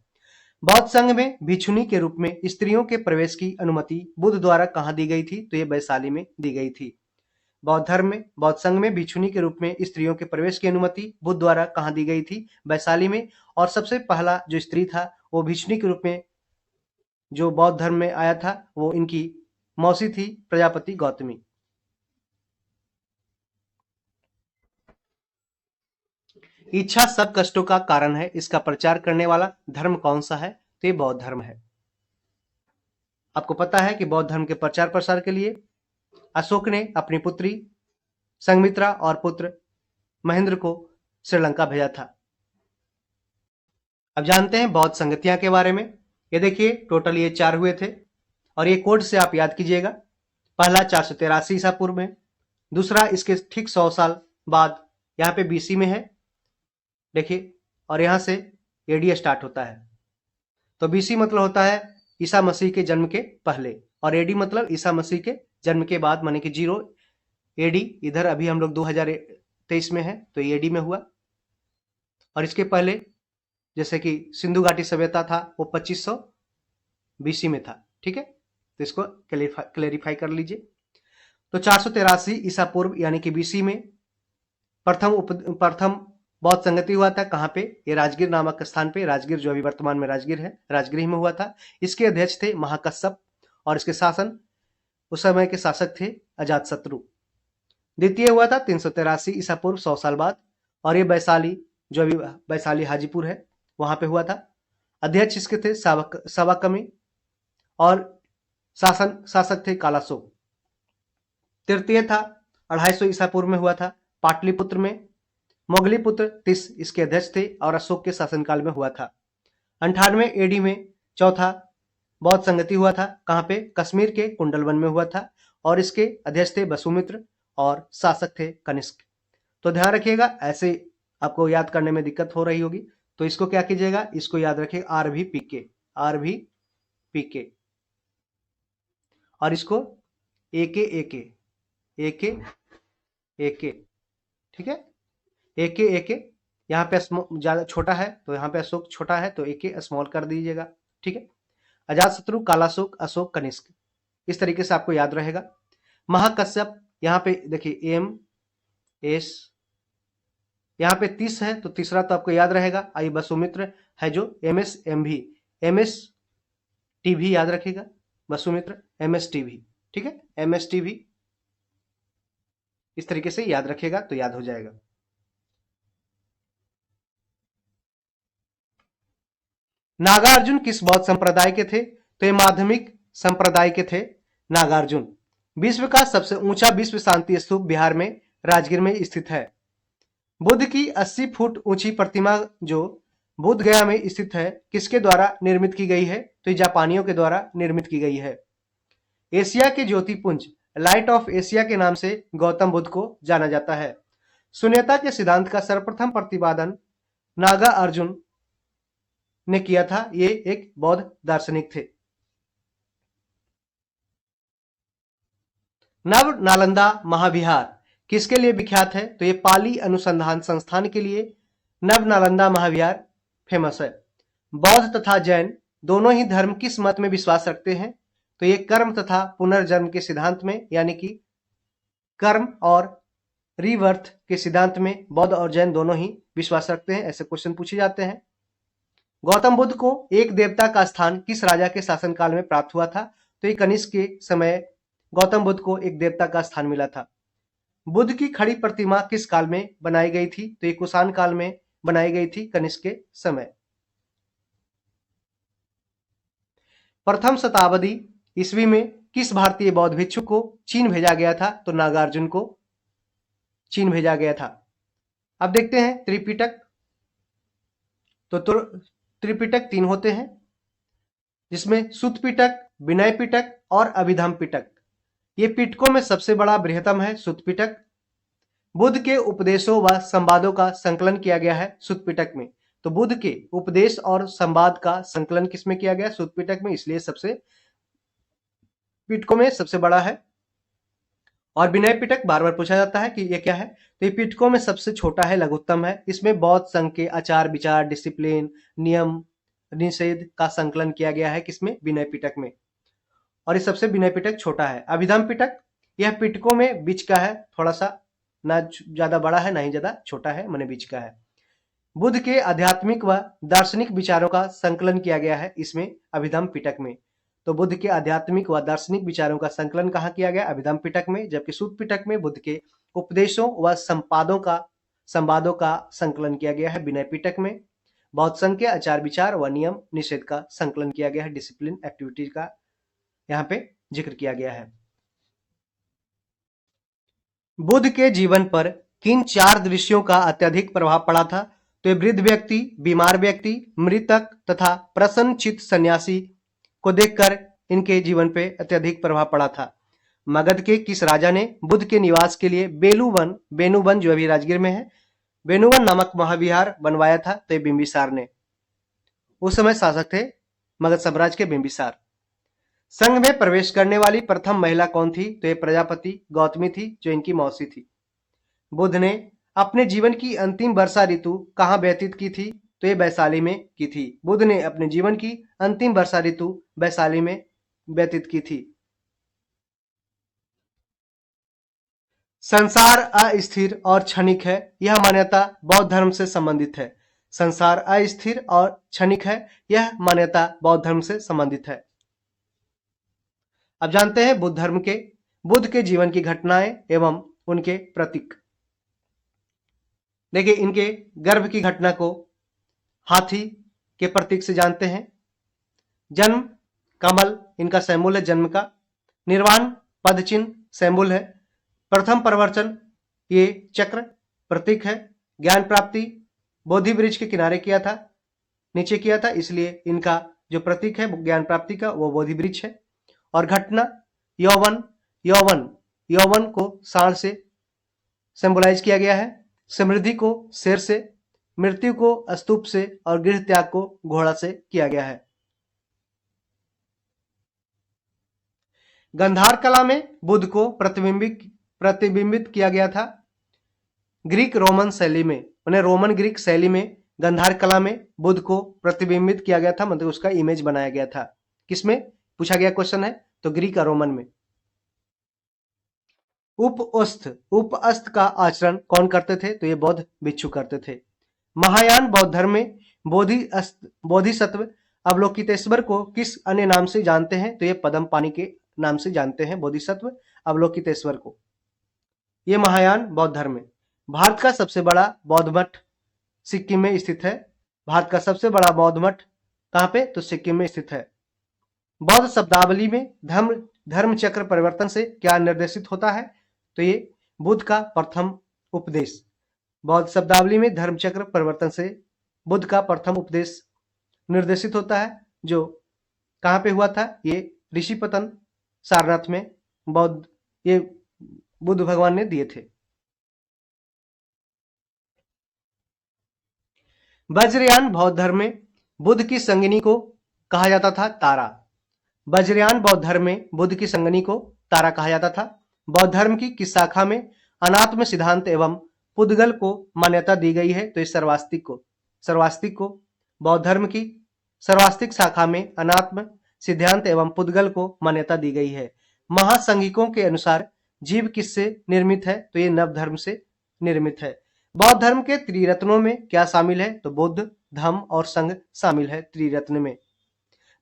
बौद्ध संघ में भिक्षुणी के रूप में स्त्रियों के प्रवेश की अनुमति बुद्ध द्वारा कहाँ दी गई थी? तो ये वैशाली में दी गई थी। बौद्ध धर्म में, बौद्ध संघ में भिक्षुणी के रूप में स्त्रियों के प्रवेश की अनुमति बुद्ध द्वारा कहाँ दी गई थी? वैशाली में। और सबसे पहला जो स्त्री था वो भिक्षुणी के रूप में जो बौद्ध धर्म में आया था वो इनकी मौसी थी, प्रजापति गौतमी। इच्छा सब कष्टों का कारण है, इसका प्रचार करने वाला धर्म कौन सा है? तो ये बौद्ध धर्म है। आपको पता है कि बौद्ध धर्म के प्रचार प्रसार के लिए अशोक ने अपनी पुत्री संघमित्रा और पुत्र महेंद्र को श्रीलंका भेजा था। अब जानते हैं बौद्ध संगतियां के बारे में। ये देखिए टोटल ये 4 हुए थे और ये कोड से आप याद कीजिएगा। पहला 483 ईसा पूर्व में, दूसरा इसके ठीक 100 साल बाद यहाँ पे बीसी में है, देखिए, और यहाँ से एडी स्टार्ट होता है। तो बीसी मतलब होता है ईसा मसीह के जन्म के पहले, और एडी मतलब ईसा मसीह के जन्म के बाद, माने कि 0 एडी। इधर अभी हम लोग 2023 में है तो एडी में हुआ। और इसके पहले जैसे कि सिंधु घाटी सभ्यता था वो 2500 बीसी में था। ठीक है, तो इसको क्लेरिफाई कर लीजिए। तो 483 ईसा पूर्व यानी कि बीसी में प्रथम बौद्ध संगति हुआ था। कहाँ पे? ये राजगीर नामक स्थान पे, राजगीर जो अभी वर्तमान में राजगीर है, राजगीर में हुआ था। इसके अध्यक्ष थे महाकश्यप और इसके शासन उस समय के शासक थे अजातशत्रु। द्वितीय हुआ था 383 ईसा पूर्व, 100 साल बाद, और ये वैशाली जो अभी वैशाली हाजीपुर है वहां पे हुआ था। अध्यक्ष इसके थे सावाकमी और शासक थे कालाशोक। तृतीय था 250 ईसा पूर्व में हुआ था पाटलिपुत्र में, मोगलीपुत्र 30 इसके अध्यक्ष थे और अशोक के शासनकाल में हुआ था। 98 एडी में चौथा बौद्ध संगति हुआ था। कहाँ पे? कश्मीर के कुंडलवन में हुआ था और इसके अध्यक्ष थे वसुमित्र और शासक थे कनिष्क। तो ध्यान रखिएगा, ऐसे आपको याद करने में दिक्कत हो रही होगी तो इसको क्या कीजिएगा, इसको याद रखिएगा आर भी और इसको एके, ठीक है, एके। यहाँ पे ज्यादा छोटा है तो यहाँ पे अशोक छोटा है तो एके स्मॉल कर दीजिएगा। ठीक है, अजातशत्रु, कालाशोक, अशोक, कनिष्क, इस तरीके से आपको याद रहेगा। महाकश्यप, यहाँ पे देखिए एम एस, यहाँ पे 30 है तो तीसरा तो आपको याद रहेगा। आई वसुमित्र है जो एमएस टीवी याद रखिएगा, वसुमित्र एमएस टीवी। ठीक है, एमएस टीवी इस तरीके से याद रखिएगा तो याद हो जाएगा। नागार्जुन किस बौद्ध संप्रदाय के थे? तो ये माध्यमिक संप्रदाय के थे नागार्जुन। विश्व का सबसे ऊंचा विश्व शांति स्तूप बिहार में राजगीर में स्थित है। बुद्ध की 80 फुट ऊंची प्रतिमा जो बुद्ध गया में स्थित है किसके द्वारा निर्मित की गई है? तो जापानियों के द्वारा निर्मित की गई है। एशिया के ज्योतिपुंज लाइट ऑफ एशिया के नाम से गौतम बुद्ध को जाना जाता है। शून्यता के सिद्धांत का सर्वप्रथम प्रतिपादन नागा अर्जुन ने किया था, ये एक बौद्ध दार्शनिक थे। नव नालंदा महाविहार किसके लिए विख्यात है? तो ये पाली अनुसंधान संस्थान के लिए नव नालंदा महाविहार फेमस है। बौद्ध तथा जैन दोनों ही धर्म किस मत में विश्वास रखते हैं? तो ये कर्म तथा पुनर्जन्म के सिद्धांत में, यानी कि कर्म और रीबर्थ के सिद्धांत में बौद्ध और जैन दोनों ही विश्वास रखते हैं। ऐसे क्वेश्चन पूछे जाते हैं। गौतम बुद्ध को एक देवता का स्थान किस राजा के शासनकाल में प्राप्त हुआ था? तो ये कनिष्क के समय गौतम बुद्ध को एक देवता का स्थान मिला था। बुद्ध की खड़ी प्रतिमा किस काल में बनाई गई थी? तो ये कुषाण काल में बनाई गई थी, कनिष्क के समय। प्रथम शताब्दी ईस्वी में किस भारतीय बौद्ध भिक्षु को चीन भेजा गया था? तो नागार्जुन को चीन भेजा गया था। अब देखते हैं त्रिपिटक। तो त्रिपिटक 3 होते हैं जिसमें सुत्त पिटक, विनय पिटक और अभिधम पिटक। ये पिटकों में सबसे बड़ा बृहत्तम है सुत्त पिटक। बुद्ध के उपदेशों व संवादों का संकलन किया गया है सुत्त पिटक में। तो बुद्ध के उपदेश और संवाद का संकलन किसमें किया गया? सुत्त पिटक में, इसलिए सबसे पिटकों में सबसे बड़ा है। और विनय पिटक बार बार पूछा जाता है कि ये क्या है, तो ये पिटकों में सबसे छोटा है, लघुत्तम है। इसमें बौद्ध संघ के आचार विचार, डिसिप्लिन, नियम निषेध का संकलन किया गया है, किसमें, विनय पिटक में। और इस सबसे विनय पिटक छोटा है। अभिधम पिटक, यह पिटकों में बीच का है, थोड़ा सा ना ज्यादा बड़ा है ना ही ज्यादा छोटा है, माने बीच का है। बुद्ध के आध्यात्मिक व दार्शनिक विचारों का संकलन किया गया है इसमें, अभिधम पिटक में। तो बुद्ध के आध्यात्मिक व दार्शनिक विचारों का संकलन कहाँ किया गया, अभिधम पिटक में। जबकि सूत पिटक में बुद्ध के उपदेशों व संवादों का संकलन किया गया है, विनय पिटक में। बौद्ध संघ के आचार विचार व नियम निषेध का संकलन किया गया है, डिसिप्लिन एक्टिविटी का यहाँ पे जिक्र किया गया है। बुद्ध के जीवन पर किन 4 दृश्यों का अत्यधिक प्रभाव पड़ा था, तो ये वृद्ध व्यक्ति, बीमार व्यक्ति, मृतक तथा प्रसन्नचित्त सन्यासी को देखकर इनके जीवन पे अत्यधिक प्रभाव पड़ा था। मगध के किस राजा ने बुद्ध के निवास के लिए बेनुवन जो अभी राजगीर में है, बेनुवन नामक महाविहार बनवाया था, तो ये बिंबिसार ने। उस समय शासक थे मगध साम्राज्य के बिंबिसार। संघ में प्रवेश करने वाली प्रथम महिला कौन थी, तो ये प्रजापति गौतमी थी, जो इनकी मौसी थी। बुद्ध ने अपने जीवन की अंतिम वर्षा ऋतु कहाँ व्यतीत की थी, तो ये वैशाली में की थी। बुद्ध ने अपने जीवन की अंतिम वर्षा ऋतु वैशाली में व्यतीत की थी। संसार अस्थिर और क्षणिक है, यह मान्यता बौद्ध धर्म से संबंधित है। संसार अस्थिर और क्षणिक है, यह मान्यता बौद्ध धर्म से संबंधित है। अब जानते हैं बुद्ध के जीवन की घटनाएं एवं उनके प्रतीक। देखिए, इनके गर्भ की घटना को हाथी के प्रतीक से जानते हैं। जन्म कमल इनका सैम्बुल है जन्म का। निर्वाण पद चिन्ह सैम्बुल है। प्रथम प्रवचन ये चक्र प्रतीक है। ज्ञान प्राप्ति बोधि वृक्ष के किनारे किया था, नीचे किया था, इसलिए इनका जो प्रतीक है ज्ञान प्राप्ति का वो बोधि वृक्ष है। और घटना यौवन को सांड से सिंबलाइज किया गया है। समृद्धि को शेर से, मृत्यु को स्तूप से और गृह त्याग को घोड़ा से किया गया है। गंधार कला में बुद्ध को प्रतिबिंबित किया गया था ग्रीक रोमन शैली में, उन्हें रोमन ग्रीक शैली में गंधार कला में बुद्ध को प्रतिबिंबित किया गया था, मतलब उसका इमेज बनाया गया था। किसमें पूछा गया क्वेश्चन है, तो ग्रीक और रोमन में। उपअस्त का आचरण कौन करते थे, तो ये बौद्ध भिक्षु करते थे। महायान बौद्ध धर्म में बोधिसत्व अवलोकितेश्वर को किस अन्य नाम से जानते हैं, तो ये पद्मपाणि के नाम से जानते हैं बोधिसत्व अवलोकितेश्वर को। ये महायान बौद्ध धर्म में। भारत का सबसे बड़ा बौद्ध मठ सिक्किम में स्थित है। भारत का सबसे बड़ा बौद्ध मठ कहाँ पे, तो सिक्किम में स्थित है। बौद्ध शब्दावली में धर्म चक्र परिवर्तन से क्या निर्देशित होता है, तो ये बुद्ध का प्रथम उपदेश। बौद्ध शब्दावली में धर्म चक्र परिवर्तन से बुद्ध का प्रथम उपदेश निर्देशित होता है, जो कहाँ पे हुआ था, ये ऋषिपतन सारनाथ में ये बुद्ध भगवान ने दिए थे। वज्रयान बौद्ध धर्म में बुद्ध की संगिनी को कहा जाता था तारा। वज्रयान बौद्ध धर्म में बुद्ध की संगिनी को तारा कहा जाता था। बौद्ध धर्म की किस शाखा में अनात्म सिद्धांत एवं पुद्गल को मान्यता दी गई है, तो इस सर्वास्तिक को बौद्ध धर्म की सर्वास्तिक शाखा में अनात्म सिद्धांत एवं पुद्गल को मान्यता दी गई है। महासंघिकों के अनुसार जीव किससे निर्मित है, तो ये नव धर्म से निर्मित है। बौद्ध धर्म के त्रिरत्नों में क्या शामिल है, तो बुद्ध, धम्म और संघ शामिल है त्रिरत्न में।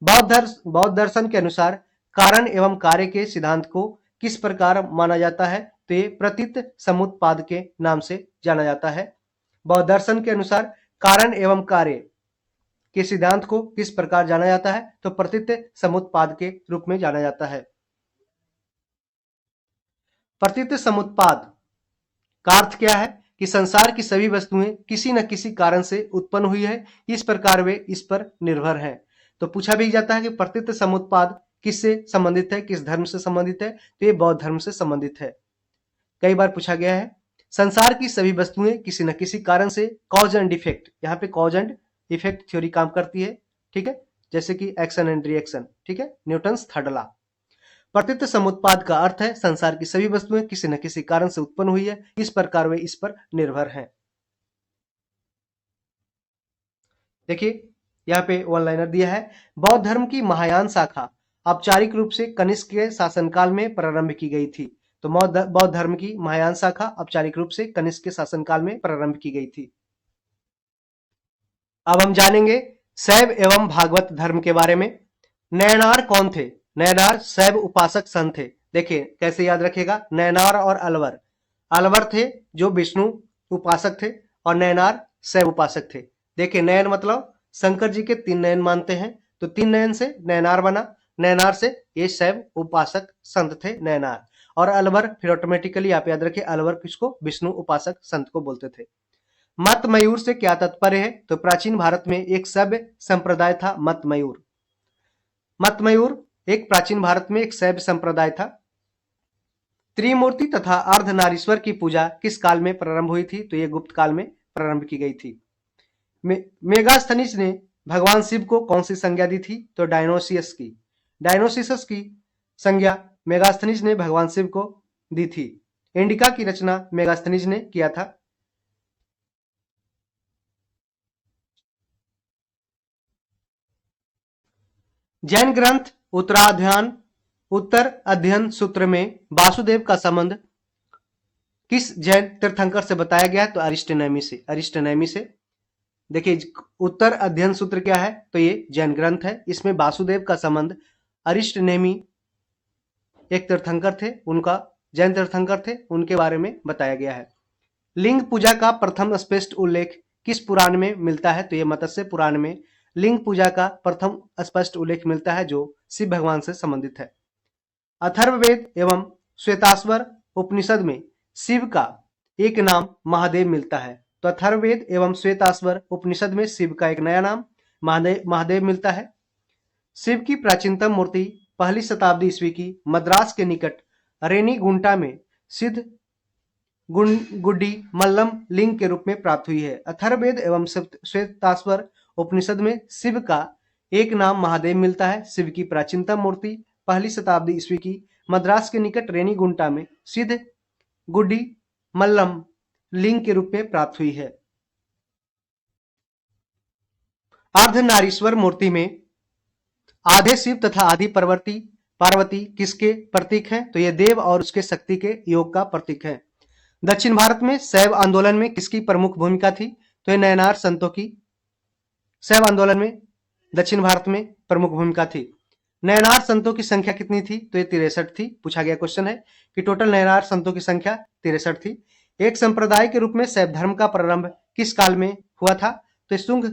बौद्ध दर्शन के अनुसार कारण एवं कार्य के सिद्धांत को किस प्रकार माना जाता है, तो ये प्रतीत समुत्पाद के नाम से जाना जाता है। बौद्ध दर्शन के अनुसार कारण एवं कार्य के सिद्धांत को किस प्रकार जाना जाता है, तो प्रतीत समुत्पाद के रूप में जाना जाता है। प्रतीत समुत्पाद का अर्थ क्या है कि संसार की सभी वस्तुएं किसी न किसी कारण से उत्पन्न हुई है, इस प्रकार वे इस पर निर्भर हैं। तो पूछा भी जाता है कि प्रतीत समुत्पाद किससे संबंधित है, किस धर्म से संबंधित है, तो ये बौद्ध धर्म से संबंधित है। कई बार पूछा गया है संसार की सभी वस्तुएं किसी न किसी कारण से, कॉज एंड इफेक्ट, यहाँ पे कॉज एंड इफेक्ट थ्योरी काम करती है, ठीक है, जैसे कि एक्शन एंड रिएक्शन, ठीक है, न्यूटन्स थर्ड लॉ। प्रतित्व समुत्पाद का अर्थ है संसार की सभी वस्तुएं किसी न किसी कारण से उत्पन्न हुई है, इस प्रकार वे इस पर निर्भर हैं। देखिए यहाँ पे वन लाइनर दिया है, बौद्ध धर्म की महायान शाखा औपचारिक रूप से कनिष्क के शासनकाल में प्रारंभ की गई थी। तो बौद्ध धर्म की महायान शाखा औपचारिक रूप से कनिष्क के शासनकाल में प्रारंभ की गई थी। अब हम जानेंगे शैव एवं भागवत धर्म के बारे में। नयनार कौन थे? नयनार शैव उपासक संत थे। देखिए कैसे याद रखेगा, नयनार और अलवर। अलवर थे जो विष्णु उपासक थे और नयनार शैव उपासक थे। देखिए नयन मतलब शंकर जी के 3 नयन मानते हैं, तो 3 नयन से नयनार बना, नयनार से ये शैव उपासक संत थे नयनार। और अलवर फिर ऑटोमेटिकली आप याद रखिए, अलवर किसको? विष्णु उपासक संत को बोलते थे। मत मयूर से क्या तात्पर्य है? तो प्राचीन भारत में एक शैव संप्रदाय था मत मयूर। मत मयूर एक प्राचीन भारत में एक शैव संप्रदाय था। त्रिमूर्ति तथा अर्धनारीश्वर की पूजा किस काल में प्रारंभ हुई थी? तो ये गुप्त काल में प्रारंभ की गई थी। मेगास्थनीज ने भगवान शिव को कौन सी संज्ञा दी थी? तो डायनोसियस की। डायनोसियस की संज्ञा मेगास्थनीज ने भगवान शिव को दी थी। इंडिका की रचना मेगास्थनीज ने किया था। जैन ग्रंथ उत्तर अध्ययन सूत्र में वासुदेव का संबंध किस जैन तीर्थंकर से बताया गया है? तो अरिस्टनेमी से। अरिस्टनेमी से। देखिए उत्तर अध्ययन सूत्र क्या है? तो ये जैन ग्रंथ है। इसमें वासुदेव का संबंध अरिस्टनेमी एक तीर्थंकर थे, उनका जैन तीर्थंकर थे, उनके बारे में बताया गया है। लिंग पूजा का प्रथम स्पष्ट उल्लेख किस पुराण में मिलता है? तो ये मत्स्य पुराण में लिंग पूजा का प्रथम स्पष्ट उल्लेख मिलता है जो शिव भगवान से संबंधित है। अथर्ववेद एवं श्वेताश्वर उपनिषद में शिव का एक नाम महादेव मिलता है। तो अथर्ववेद एवं श्वेताश्वर उपनिषद में शिव का एक नया नाम महादेव मिलता है। शिव की प्राचीनतम मूर्ति 1ली शताब्दी ईस्वी की मद्रास के निकट रेनीगुंटा में सिद्ध गुड्डी मल्लम लिंग के रूप में प्राप्त हुई है। अथर्ववेद एवं श्वेताश्वर उपनिषद में शिव का एक नाम महादेव मिलता है। शिव की प्राचीनतम मूर्ति 1ली शताब्दी ईस्वी की मद्रास के निकट रेनीगुंटा में सिद्ध गुड्डी मल्लम लिंग के रूप में प्राप्त हुई है। अर्धनारीश्वर मूर्ति में आधे शिव तथा आधी पार्वती किसके प्रतीक हैं? तो ये देव और उसके शक्ति के योग का प्रतीक है। दक्षिण भारत में शैव आंदोलन में किसकी प्रमुख भूमिका थी? तो ये नयनार संतों की शैव आंदोलन में दक्षिण भारत में प्रमुख भूमिका थी। नयनार संतों की संख्या कितनी थी? तो ये 63 थी। पूछा गया क्वेश्चन है कि टोटल नयनार संतों की संख्या 63 थी। एक संप्रदाय के रूप में शैव धर्म का प्रारंभ किस काल में हुआ था? तो शुंग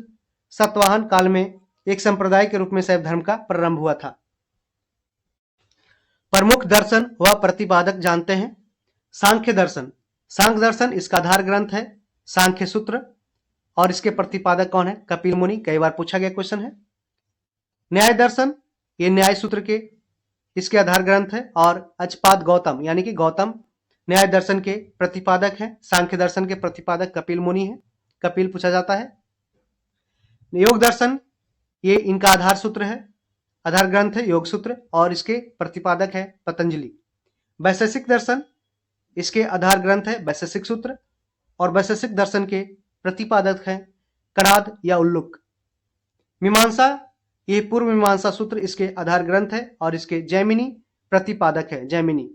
सातवाहन काल में एक संप्रदाय के रूप में शैव धर्म का प्रारंभ हुआ था। प्रमुख दर्शन व प्रतिपादक जानते हैं। सांख्य दर्शन। सांख्य दर्शन इसका आधार ग्रंथ है सांख्य सूत्र और इसके प्रतिपादक कौन है? कपिल मुनि। कई बार पूछा गया क्वेश्चन है। न्याय दर्शन ये न्याय सूत्र के इसके आधार ग्रंथ है और अचपाद गौतम यानी कि गौतम न्याय दर्शन के प्रतिपादक है। सांख्य दर्शन के प्रतिपादक कपिल मुनि है। कपिल पूछा जाता है। योग दर्शन ये इनका आधार सूत्र है, आधार ग्रंथ है योग सूत्र और इसके प्रतिपादक है पतंजलि। वैशेषिक दर्शन इसके आधार ग्रंथ है वैशेषिक सूत्र और वैशेषिक दर्शन के प्रतिपादक है कणाद या उल्लुक। मीमांसा ये पूर्व मीमांसा सूत्र इसके आधार ग्रंथ है और इसके जैमिनी प्रतिपादक है जैमिनी।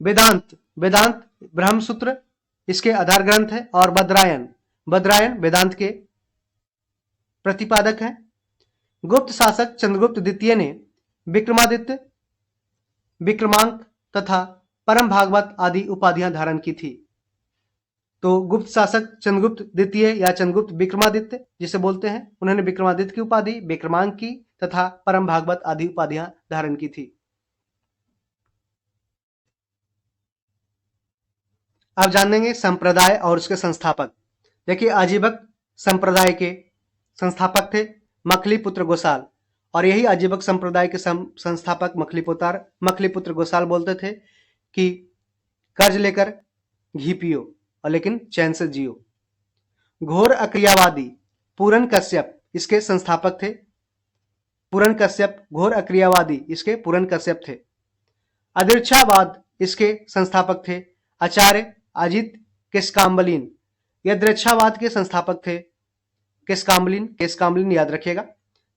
वेदांत ब्रह्म सूत्र इसके आधार ग्रंथ है और बद्रायन वेदांत के प्रतिपादक है। गुप्त शासक चंद्रगुप्त द्वितीय ने विक्रमादित्य, विक्रमांक तथा परम भागवत आदि उपाधियां धारण की थी। तो गुप्त शासक चंद्रगुप्त द्वितीय या चंद्रगुप्त विक्रमादित्य जिसे बोलते हैं, उन्होंने विक्रमादित्य की उपाधि, विक्रमांक की तथा परम भागवत आदि उपाधियां धारण की थी। अब जानेंगे संप्रदाय और उसके संस्थापक। देखिए आजीवक संप्रदाय के संस्थापक थे मखलीपुत्र गोसाल और यही आजीवक संप्रदाय के संस्थापक मखलीपुत्र गोसाल बोलते थे कि कर्ज लेकर घी पियो और लेकिन चैन से जियो। घोर अक्रियावादी पूरन कश्यप इसके संस्थापक थे। पूरन कश्यप, घोर अक्रियावादी इसके पूरन कश्यप थे। अदृच्छावाद इसके संस्थापक थे आचार्य अजित केशकाम्बलिन। यदृच्छावाद के संस्थापक थे केशकाम्बलिन याद रखिएगा।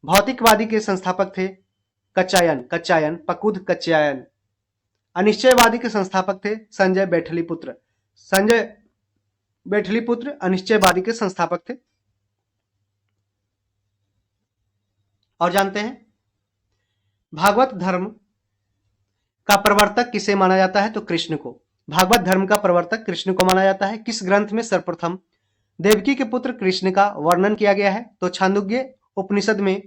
भौतिकवादी के संस्थापक थे कच्चायन पकुद कच्चायन। अनिश्चयवादी के संस्थापक थे संजय बैठलीपुत्र अनिश्चयवादी के संस्थापक थे। और जानते हैं भागवत धर्म का प्रवर्तक किसे माना जाता है? तो कृष्ण को। भागवत धर्म का प्रवर्तक कृष्ण को माना जाता है। किस ग्रंथ में सर्वप्रथम देवकी के पुत्र कृष्ण का वर्णन किया गया है? तो छांदोग्य उपनिषद में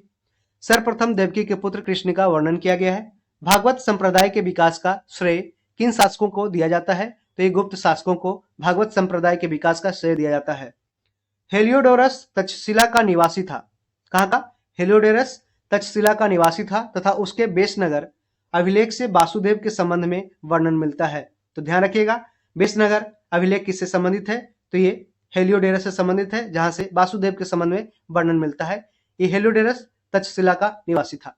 सर्वप्रथम देवकी के पुत्र कृष्ण का वर्णन किया गया है। भागवत संप्रदाय के विकास का श्रेय किन शासकों को दिया जाता है? तो ये गुप्त शासकों को भागवत संप्रदाय के विकास का श्रेय दिया जाता है। हेलियोडोरस तक्षशिला का निवासी था। कहां का? हेलियोडोरस तक्षशिला का निवासी था तथा उसके बेसनगर अभिलेख से वासुदेव के संबंध में वर्णन मिलता है। तो ध्यान रखिएगा, बेसनगर अभिलेख किससे संबंधित है? तो ये हेलियोडोरस से संबंधित है, जहां से वासुदेव के संबंध में वर्णन मिलता है। ये हेलियोडोरस तक्षशिला का निवासी था।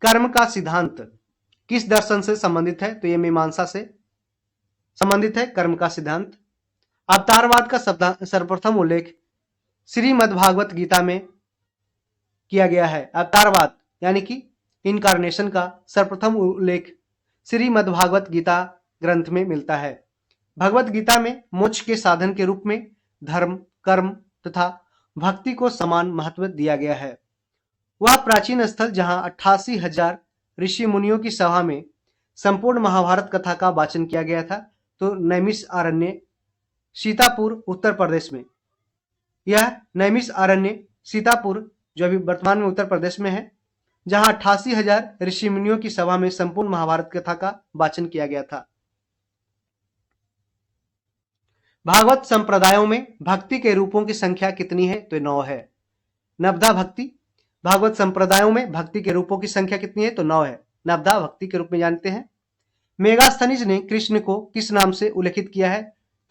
कर्म का सिद्धांत किस दर्शन से संबंधित है? तो ये मीमांसा से संबंधित है कर्म का सिद्धांत। अवतारवाद का सर्वप्रथम उल्लेख श्रीमद्भागवत गीता में किया गया है। अवतारवाद यानी कि इनकारनेशन का सर्वप्रथम उल्लेख श्रीमद्भागवत गीता ग्रंथ में मिलता है। भगवत गीता में मोक्ष के साधन के रूप में धर्म, कर्म तथा भक्ति को समान महत्व दिया गया है। वह प्राचीन स्थल जहां 88,000 ऋषि मुनियों की सभा में संपूर्ण महाभारत कथा का वाचन किया गया था, तो नैमिषारण्य सीतापुर उत्तर प्रदेश में। यह नैमिषारण्य सीतापुर जो अभी वर्तमान में उत्तर प्रदेश में है, जहां 88,000 ऋषि मुनियों की सभा में संपूर्ण महाभारत कथा का वाचन किया गया था। भागवत संप्रदायों में भक्ति के रूपों की संख्या कितनी है? तो 9 है। नवधा भक्ति। भागवत संप्रदायों में भक्ति के रूपों की संख्या कितनी है? तो 9 है। नवधा भक्ति के रूप में जानते हैं। मेगास्थनीज ने कृष्ण को किस नाम से उल्लेखित किया है?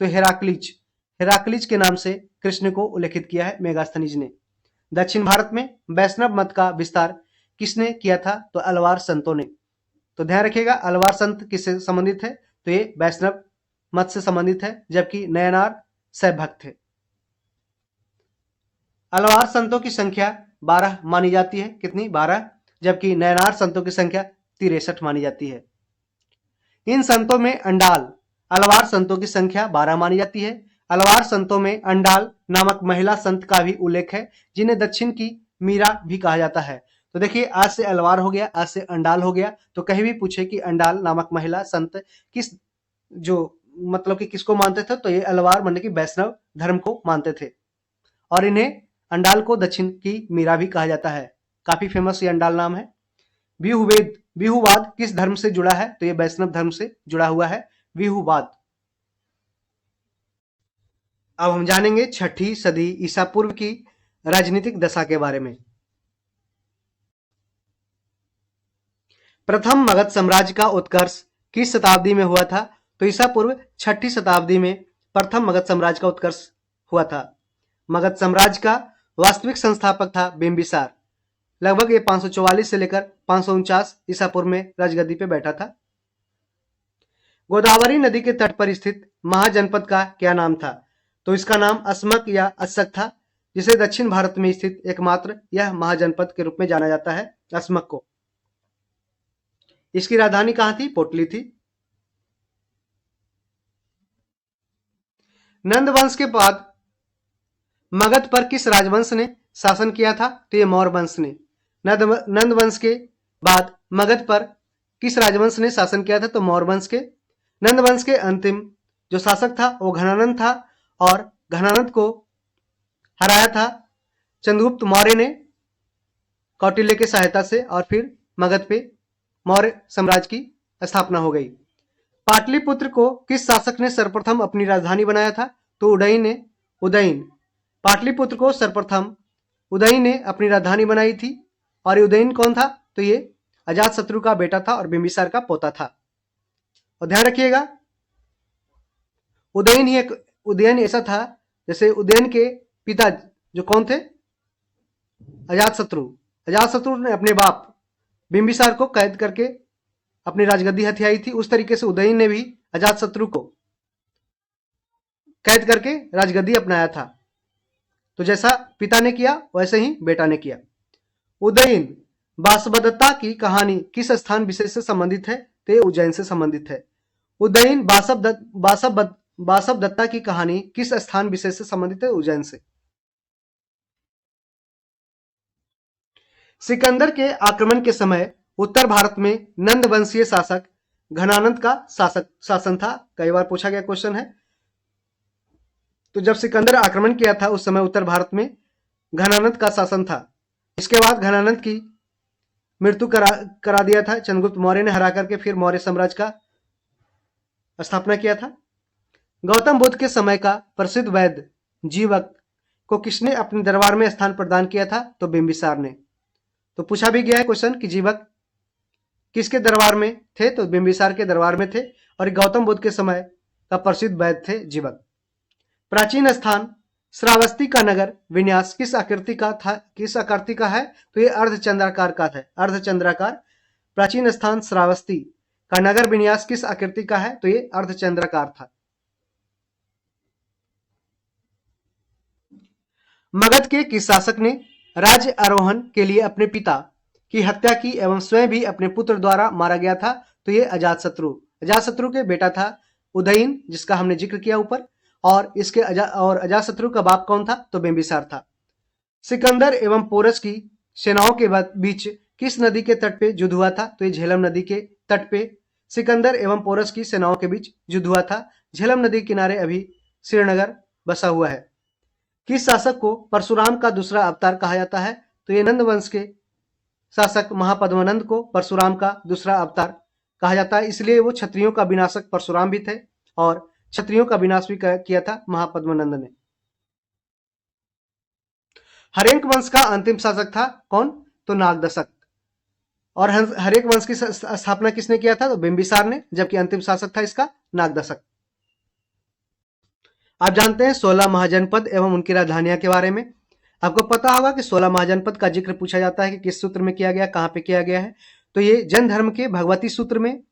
तो हेराक्लीज के नाम से कृष्ण को उल्लेखित किया है मेगास्थनीज ने। दक्षिण भारत में वैष्णव मत का विस्तार किसने किया था? तो अलवार संतों ने। तो ध्यान रखिएगा, अलवार संत किससे संबंधित है? तो ये वैष्णव मत से संबंधित है, जबकि नयनार शैव भक्त थे। अलवार संतों की संख्या 12 मानी जाती है। कितनी? 12। जबकि नयनार संतों की संख्या 63 मानी जाती है। इन संतों में अंडाल अलवार संतों की संख्या 12 मानी जाती है। अलवार संतों में अंडाल नामक महिला संत का भी उल्लेख है, जिन्हें दक्षिण की मीरा भी कहा जाता है। तो देखिए, आज से अलवार हो गया, आज से अंडाल हो गया, तो कहीं भी पूछे कि अंडाल नामक महिला संत किस मतलब कि किसको मानते थे, तो ये अलवार मतलब कि वैष्णव धर्म को मानते थे। और इन्हें अंडाल को दक्षिण की मीरा भी कहा जाता है। काफी फेमस ये अंडाल नाम है। व्यूहवाद किस धर्म से जुड़ा है? तो ये वैष्णव धर्म से जुड़ा हुआ है व्यूहवाद। अब हम जानेंगे 6ठी सदी ईसा पूर्व की राजनीतिक दशा के बारे में। प्रथम मगध साम्राज्य का उत्कर्ष किस शताब्दी में हुआ था? तो ईसा पूर्व 6ठी शताब्दी में प्रथम मगध साम्राज्य का उत्कर्ष हुआ था। मगध साम्राज्य का वास्तविक संस्थापक था बिंबिसार। लगभग ये 544 से लेकर 549 ईसा पूर्व में राजगद्दी पे बैठा था। गोदावरी नदी के तट पर स्थित महाजनपद का क्या नाम था? तो इसका नाम अस्मक या अस्सक था, जिसे दक्षिण भारत में स्थित एकमात्र यह महाजनपद के रूप में जाना जाता है, अस्मक को। इसकी राजधानी कहां थी? पोटली थी। नंद वंश के बाद मगध पर किस राजवंश ने शासन किया था? तो ये मौर्य वंश ने। नंद वंश के बाद मगध पर किस राजवंश ने शासन किया था? तो मौर्य वंश के। नंद वंश के अंतिम जो शासक था वो घनानंद था, और घनानंद को हराया था चंद्रगुप्त मौर्य ने कौटिल्य की सहायता से, और फिर मगध पे मौर्य साम्राज्य की स्थापना हो गई। पाटलिपुत्र को किस शासक ने सर्वप्रथम अपनी राजधानी बनाया था? तो उदयन। पाटलिपुत्र को सर्वप्रथम उदयन ने अपनी राजधानी बनाई थी। और उदयन कौन था? तो ये अजातशत्रु का बेटा था और बिंबिसार का पोता था। और ध्यान रखिएगा, उदयन ऐसा था जैसे उदयन के पिता जो कौन थे? अजातशत्रु। अजातशत्रु ने अपने बाप बिंबिसार को कैद करके अपनी राजगद्दी हथियाई थी। उस तरीके से उदयन ने भी अजातशत्रु को कैद करके राजगद्दी अपनाया था। तो जैसा पिता ने किया वैसे ही बेटा ने किया। उदयन बासवदत्ता की कहानी किस स्थान विशेष से संबंधित है? तो ये उज्जैन से संबंधित है। उदयन बासवदत्ता की कहानी किस स्थान विशेष से संबंधित है? उज्जैन से। सिकंदर के आक्रमण के समय उत्तर भारत में नंद वंशीय शासक घनानंद का शासन था। कई बार पूछा गया क्वेश्चन है। तो जब सिकंदर आक्रमण किया था उस समय उत्तर भारत में घनानंद का शासन था। इसके बाद घनानंद की मृत्यु करा दिया था चंद्रगुप्त मौर्य ने, हरा करके फिर मौर्य साम्राज्य का स्थापना किया था। गौतम बुद्ध के समय का प्रसिद्ध वैद्य जीवक को किसने अपने दरबार में स्थान प्रदान किया था? तो बिंबिसार ने। तो पूछा भी गया है क्वेश्चन कि जीवक किसके दरबार में थे? तो बिंबिसार के दरबार में थे और गौतम बुद्ध के समय का प्रसिद्ध वैद्य थे जीवक। प्राचीन स्थान श्रावस्ती का नगर विन्यास किस आकृति का था? किस आकृति का है? तो ये अर्धचंद्राकार का है, अर्धचंद्राकार। प्राचीन स्थान श्रावस्ती का नगर विन्यास किस आकृति का है? तो ये अर्धचंद्राकार था। मगध के किस शासक ने राज्य आरोहण के लिए अपने पिता की हत्या की एवं स्वयं भी अपने पुत्र द्वारा मारा गया था? तो ये अजातशत्रु। अजातशत्रु के बेटा था उदयन, जिसका हमने जिक्र किया ऊपर, और अजातशत्रु का बाप कौन था? तो बिंबिसार था। सिकंदर एवं पोरस की सेनाओं के बीच किस नदी के तट पे युद्ध हुआ था? तो ये झेलम नदी के तट पे सिकंदर एवं पोरस की सेनाओं के बीच युद्ध हुआ था। झेलम नदी किनारे अभी श्रीनगर बसा हुआ है। किस शासक को परशुराम का दूसरा अवतार कहा जाता है? तो ये नंद वंश के शासक महापद्मानंद को परशुराम का दूसरा अवतार कहा जाता है। इसलिए वो क्षत्रियों का विनाशक परशुराम भी थे और क्षत्रियों का विनाश भी किया था महापद्मानंद ने। हरेक वंश का अंतिम शासक था कौन? तो नागदशक। और हरेक वंश की स्थापना किसने किया था? तो बिंबिसार ने, जबकि अंतिम शासक था इसका नागदशक। आप जानते हैं 16 महाजनपद एवं उनकी राजधानियां के बारे में। आपको पता होगा कि 16 महाजनपद का जिक्र पूछा जाता है कि किस सूत्र में किया गया, कहां पे किया गया है। तो ये जैन धर्म के भगवती सूत्र में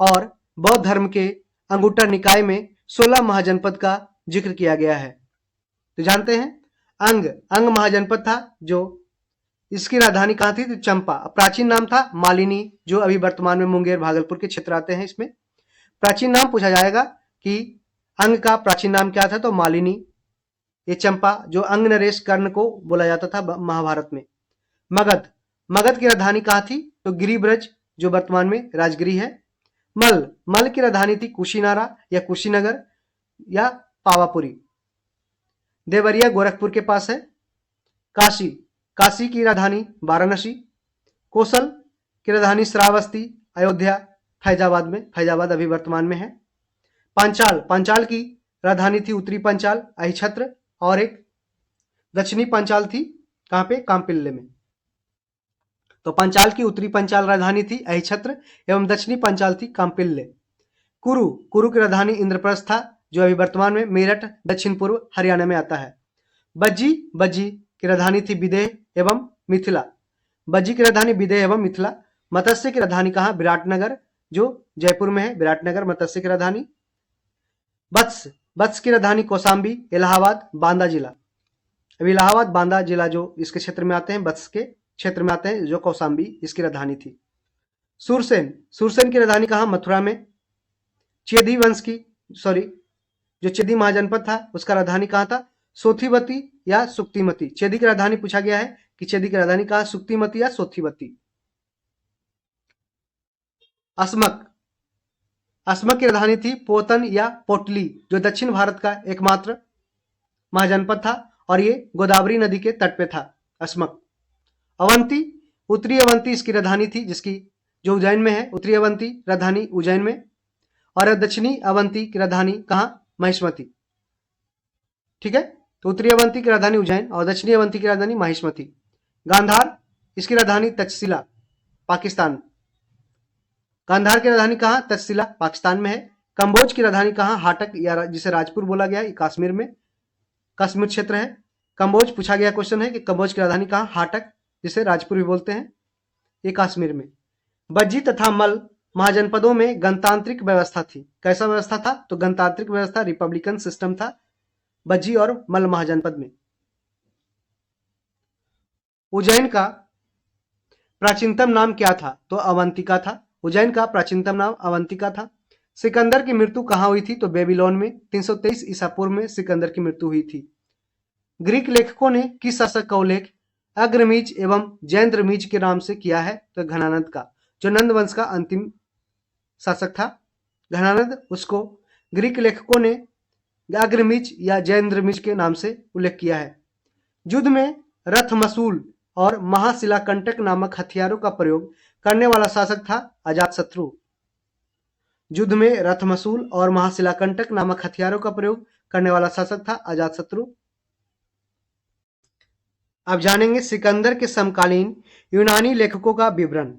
और बौद्ध धर्म के अंगुट्टा निकाय में 16 महाजनपद का जिक्र किया गया है। तो जानते हैं अंग महाजनपद था, जो इसकी राजधानी कहां थी? तो चंपा। प्राचीन नाम था मालिनी, जो अभी वर्तमान में मुंगेर भागलपुर के क्षेत्र आते हैं। इसमें प्राचीन नाम पूछा जाएगा कि अंग का प्राचीन नाम क्या था? तो मालिनी। ये चंपा जो अंग नरेश कर्ण को बोला जाता था महाभारत में। मगध की राजधानी कहां थी? तो गिरिब्रज, जो वर्तमान में राजगिरी है। मल की राजधानी थी कुशीनारा या कुशीनगर या पावापुरी। देवरिया गोरखपुर के पास है। काशी की राजधानी वाराणसी। कौशल की राजधानी श्रावस्ती, अयोध्या, फैजाबाद अभी वर्तमान में है। पांचाल की राजधानी थी उत्तरी पंचाल, अहिछत्र, और एक दक्षिणी पंचाल थी कहां पे? कांपिल्ले में। तो पंचाल की उत्तरी पंचाल राजधानी थी अहिछत्र एवं दक्षिणी पंचाल थी कांपिल्ले। कुरु की राजधानी इंद्रप्रस्थ था, जो अभी वर्तमान में मेरठ दक्षिण पूर्व हरियाणा में आता है। बज्जी की राजधानी थी विदेह एवं मिथिला। बज्जी की राजधानी विदेह एवं मिथिला। मत्स्य की राजधानी कहां? विराटनगर, जो जयपुर में है। विराटनगर मत्स्य की राजधानी। वत्स की राजधानी कौशाम्बी, इलाहाबाद, बांदा जिला। अब इलाहाबाद बांदा जिला जो इसके क्षेत्र में आते हैं, वत्स के क्षेत्र में आते हैं, जो कौशाम्बी इसकी राजधानी थी। सुरसेन की राजधानी कहां? मथुरा में। जो चेदी महाजनपद था उसका राजधानी कहां था? सोथीवती या सुक्तिमती। चेदी की राजधानी पूछा गया है कि चेदी की राजधानी कहां? सुक्तिमती या सोथीवती। अस्मक की राजधानी थी पोतन या पोटली, जो दक्षिण भारत का एकमात्र महाजनपद था और ये गोदावरी नदी के तट पे था अस्मक। अवंती, उत्तरी अवंती इसकी राजधानी थी, जिसकी जो उज्जैन में है। उत्तरी अवंती राजधानी उज्जैन में, और दक्षिणी अवंती की राजधानी कहां? महिष्मती। ठीक है, तो उत्तरी अवंती की राजधानी उज्जैन और दक्षिणी अवंती की राजधानी महिष्मती। गांधार इसकी राजधानी तक्षशिला, पाकिस्तान। गांधार की राजधानी कहां? तक्षशिला, पाकिस्तान में है। कंबोज की राजधानी कहां? हाटक, या जिसे राजपुर बोला गया है, कश्मीर में, कश्मीर क्षेत्र है। कंबोज पूछा गया क्वेश्चन है कि कंबोज की राजधानी कहां? हाटक, जिसे राजपुर भी बोलते हैं, ये कश्मीर में। बज्जी तथा मल महाजनपदों में गणतांत्रिक व्यवस्था थी। कैसा व्यवस्था था? तो गणतांत्रिक व्यवस्था, रिपब्लिकन सिस्टम था बज्जी और मल महाजनपद में। उज्जैन का प्राचीनतम नाम क्या था? तो अवंतिका था। उज्जैन का प्राचीनतम नाम अवंतिका था। सिकंदर की मृत्यु कहाँ हुई थी? तो बेबीलोन में 323 ईसा पूर्व में सिकंदर की मृत्यु हुई थी। ग्रीक लेखकों ने किस शासक का उल्लेख अग्रमीज एवं जैंद्रमीज के नाम से किया है? तो घनानंद का, जो नंद वंश का अंतिम शासक था घनानंद, उसको ग्रीक लेखकों ने अग्रमीज या जैंद्रमीज के नाम से उल्लेख किया है। युद्ध में रथमसूल और महाशिलाकंटक नामक हथियारों का प्रयोग करने वाला शासक था अजातशत्रु। युद्ध में रथमसूल और महाशिलाकंटक नामक हथियारों का प्रयोग करने वाला शासक था अजातशत्रु। अब जानेंगे सिकंदर के समकालीन यूनानी लेखकों का विवरण।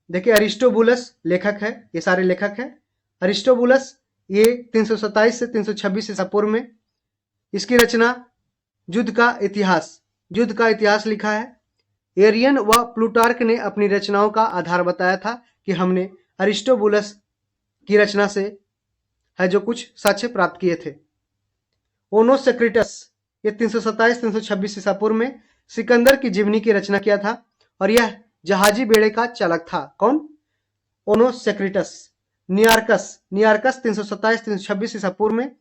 देखिए, अरिस्टोबुलस लेखक है, ये सारे लेखक हैं। अरिस्टोबुलस ये 327 से 326 ईसा पूर्व में, इसकी रचना युद्ध का इतिहास लिखा है। एरियन व प्लूटार्क ने अपनी रचनाओं का आधार बताया था कि हमने अरिस्टोबुलस की रचना से है जो कुछ साक्ष्य प्राप्त किए थे। ओनोसेक्रिटस ये 327-326 ईसा पूर्व में सिकंदर की जीवनी की रचना किया था और यह जहाजी बेड़े का चालक था। कौन? ओनोसेक्रिटस। नियार्कस 327-326 ईसा पूर्व में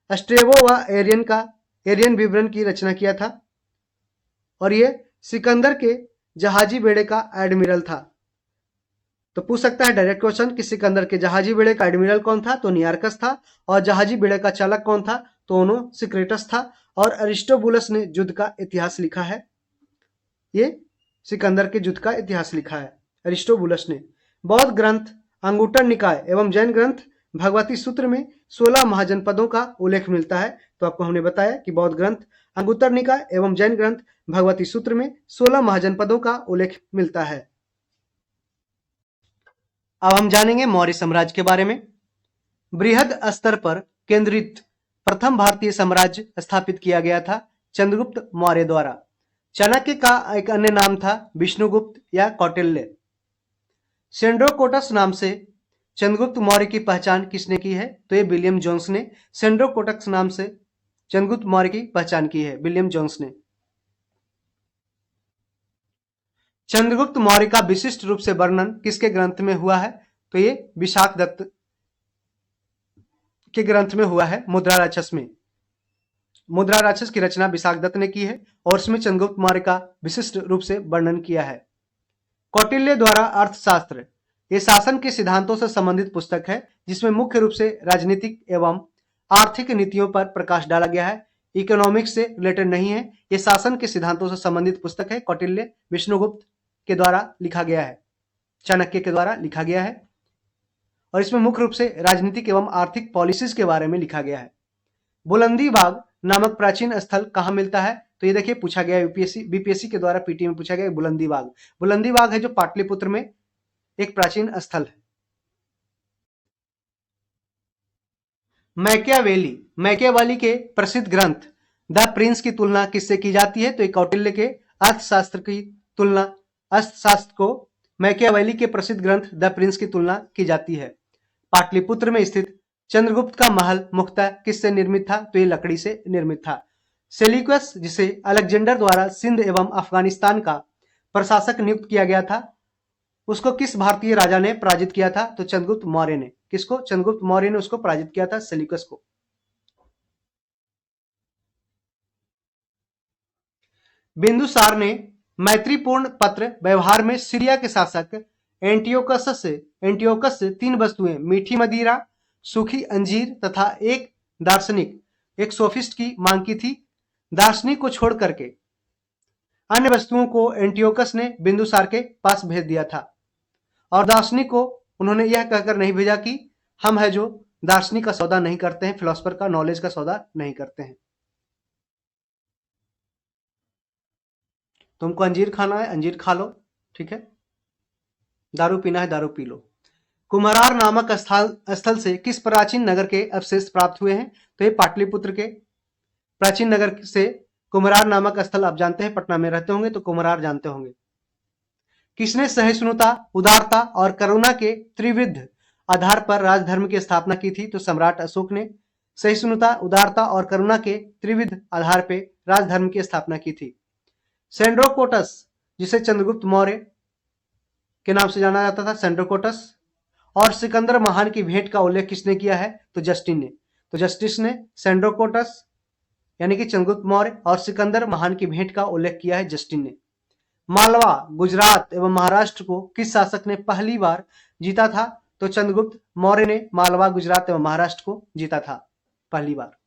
स्ट्रेबो व एरियन विवरण की रचना किया था और यह सिकंदर के जहाजी बेड़े का एडमिरल था। तो पूछ सकता है डायरेक्ट क्वेश्चन कि सिकंदर के जहाजी बेड़े का एडमिरल कौन था? तो नियार्कस था। और जहाजी बेड़े का चालक कौन था? तो ओनोसेक्रिटस था। और अरिस्टोबुलस ने युद्ध का इतिहास लिखा है। ये सिकंदर के युद्ध का इतिहास लिखा है अरिस्टोबुलस ने। बौद्ध ग्रंथ अंगुटर निकाय एवं जैन ग्रंथ भगवती सूत्र में 16 महाजनपदों का उल्लेख मिलता है। तो आपको हमने बताया कि बौद्ध ग्रंथ अंगुतर निकाय एवं जैन ग्रंथ भगवती सूत्र में 16 महाजनपदों का उल्लेख मिलता है। अब हम जानेंगे मौर्य साम्राज्य के बारे में। बृहद स्तर पर केंद्रित प्रथम भारतीय साम्राज्य स्थापित किया गया था चंद्रगुप्त मौर्य द्वारा। चाणक्य का एक अन्य नाम था विष्णुगुप्त या कौटिल्य। सेंड्रोकोटस नाम से चंद्रगुप्त मौर्य की पहचान किसने की है? तो ये विलियम जोन्स ने सेंड्रोकोटस नाम से चंद्रगुप्त मौर्य की पहचान की है, विलियम जोन्स ने। चंद्रगुप्त मौर्य का विशिष्ट रूप से वर्णन किसके ग्रंथ में हुआ है? तो ये विशाख दत्त के ग्रंथ में हुआ है, मुद्रा राक्षस में। मुद्रा राक्षस की रचना विशाख दत्त ने की है और उसमें चंद्रगुप्त मौर्य का विशिष्ट रूप से वर्णन किया है। कौटिल्य द्वारा अर्थशास्त्र ये शासन के सिद्धांतों से संबंधित पुस्तक है जिसमें मुख्य रूप से राजनीतिक एवं आर्थिक नीतियों पर प्रकाश डाला गया है। इकोनॉमिक्स से रिलेटेड नहीं है, ये शासन के सिद्धांतों से संबंधित पुस्तक है। कौटिल्य विष्णुगुप्त के द्वारा लिखा गया है, चाणक्य के द्वारा लिखा गया है और इसमें मुख्य रूप से राजनीतिक एवं आर्थिक पॉलिसीज के बारे में लिखा गया है। बुलंदी बाग नामक प्राचीन स्थल कहाँ मिलता है? तो ये देखिए पूछा गया बीपीएससी के द्वारा पीटी में पूछा गया बुलंदी बाग। बुलंदी बाग है जो पाटलिपुत्र में एक प्राचीन स्थल है। मैकियावेली के प्रसिद्ध ग्रंथ द प्रिंस की तुलना किससे की जाती है? तो कौटिल्य के अर्थशास्त्र की तुलना, अर्थशास्त्र को मैकियावेली के प्रसिद्ध ग्रंथ द प्रिंस की तुलना की जाती है। पाटलिपुत्र में स्थित चंद्रगुप्त का महल मुख्यतः किससे निर्मित था? तो ये लकड़ी से निर्मित था। सेल्यूकस, जिसे अलेक्जेंडर द्वारा सिंध एवं अफगानिस्तान का प्रशासक नियुक्त किया गया था, उसको किस भारतीय राजा ने पराजित किया था? तो चंद्रगुप्त मौर्य ने। किसको? चंद्रगुप्त मौर्य ने उसको पराजित किया था, सेल्यूकस को। बिंदुसार ने मैत्रीपूर्ण पत्र व्यवहार में सीरिया के शासक एंटियोकस से 3 वस्तुएं, मीठी मदिरा, सूखी अंजीर तथा एक दार्शनिक, एक सोफिस्ट की मांग की थी। दार्शनिक को छोड़ करके अन्य वस्तुओं को एंटियोकस ने बिंदुसार के पास भेज दिया था और दार्शनिक को उन्होंने यह कहकर नहीं भेजा कि हम है जो दार्शनिक का सौदा नहीं करते हैं, फिलोसफर का नॉलेज का सौदा नहीं करते हैं। तुमको अंजीर खाना है, अंजीर खा लो, ठीक है। दारू पीना है, दारू पी लो। कुम्हरार नामक स्थल से किस प्राचीन नगर के अवशेष प्राप्त हुए हैं? तो ये पाटलिपुत्र के प्राचीन नगर से कुम्हरार नामक स्थल आप जानते हैं, पटना में रहते होंगे तो कुम्हरार जानते होंगे। किसने सहिष्णुता, उदारता और करुणा के त्रिविध आधार पर राजधर्म की स्थापना की थी? तो सम्राट अशोक ने सहिष्णुता, उदारता और करुणा के त्रिविध आधार पर राजधर्म की स्थापना की थी। सेंड्रोकोटस, जिसे चंद्रगुप्त मौर्य के नाम से जाना जाता था, सेंड्रोकोटस, और सिकंदर महान की भेंट का उल्लेख किसने किया है? तो जस्टिन ने। तो जस्टिस ने सेंड्रोकोटस यानी कि चंद्रगुप्त मौर्य और सिकंदर महान की भेंट का उल्लेख किया है जस्टिन ने। मालवा, गुजरात एवं महाराष्ट्र को किस शासक ने पहली बार जीता था? तो चंद्रगुप्त मौर्य ने मालवा, गुजरात एवं महाराष्ट्र को जीता था पहली बार।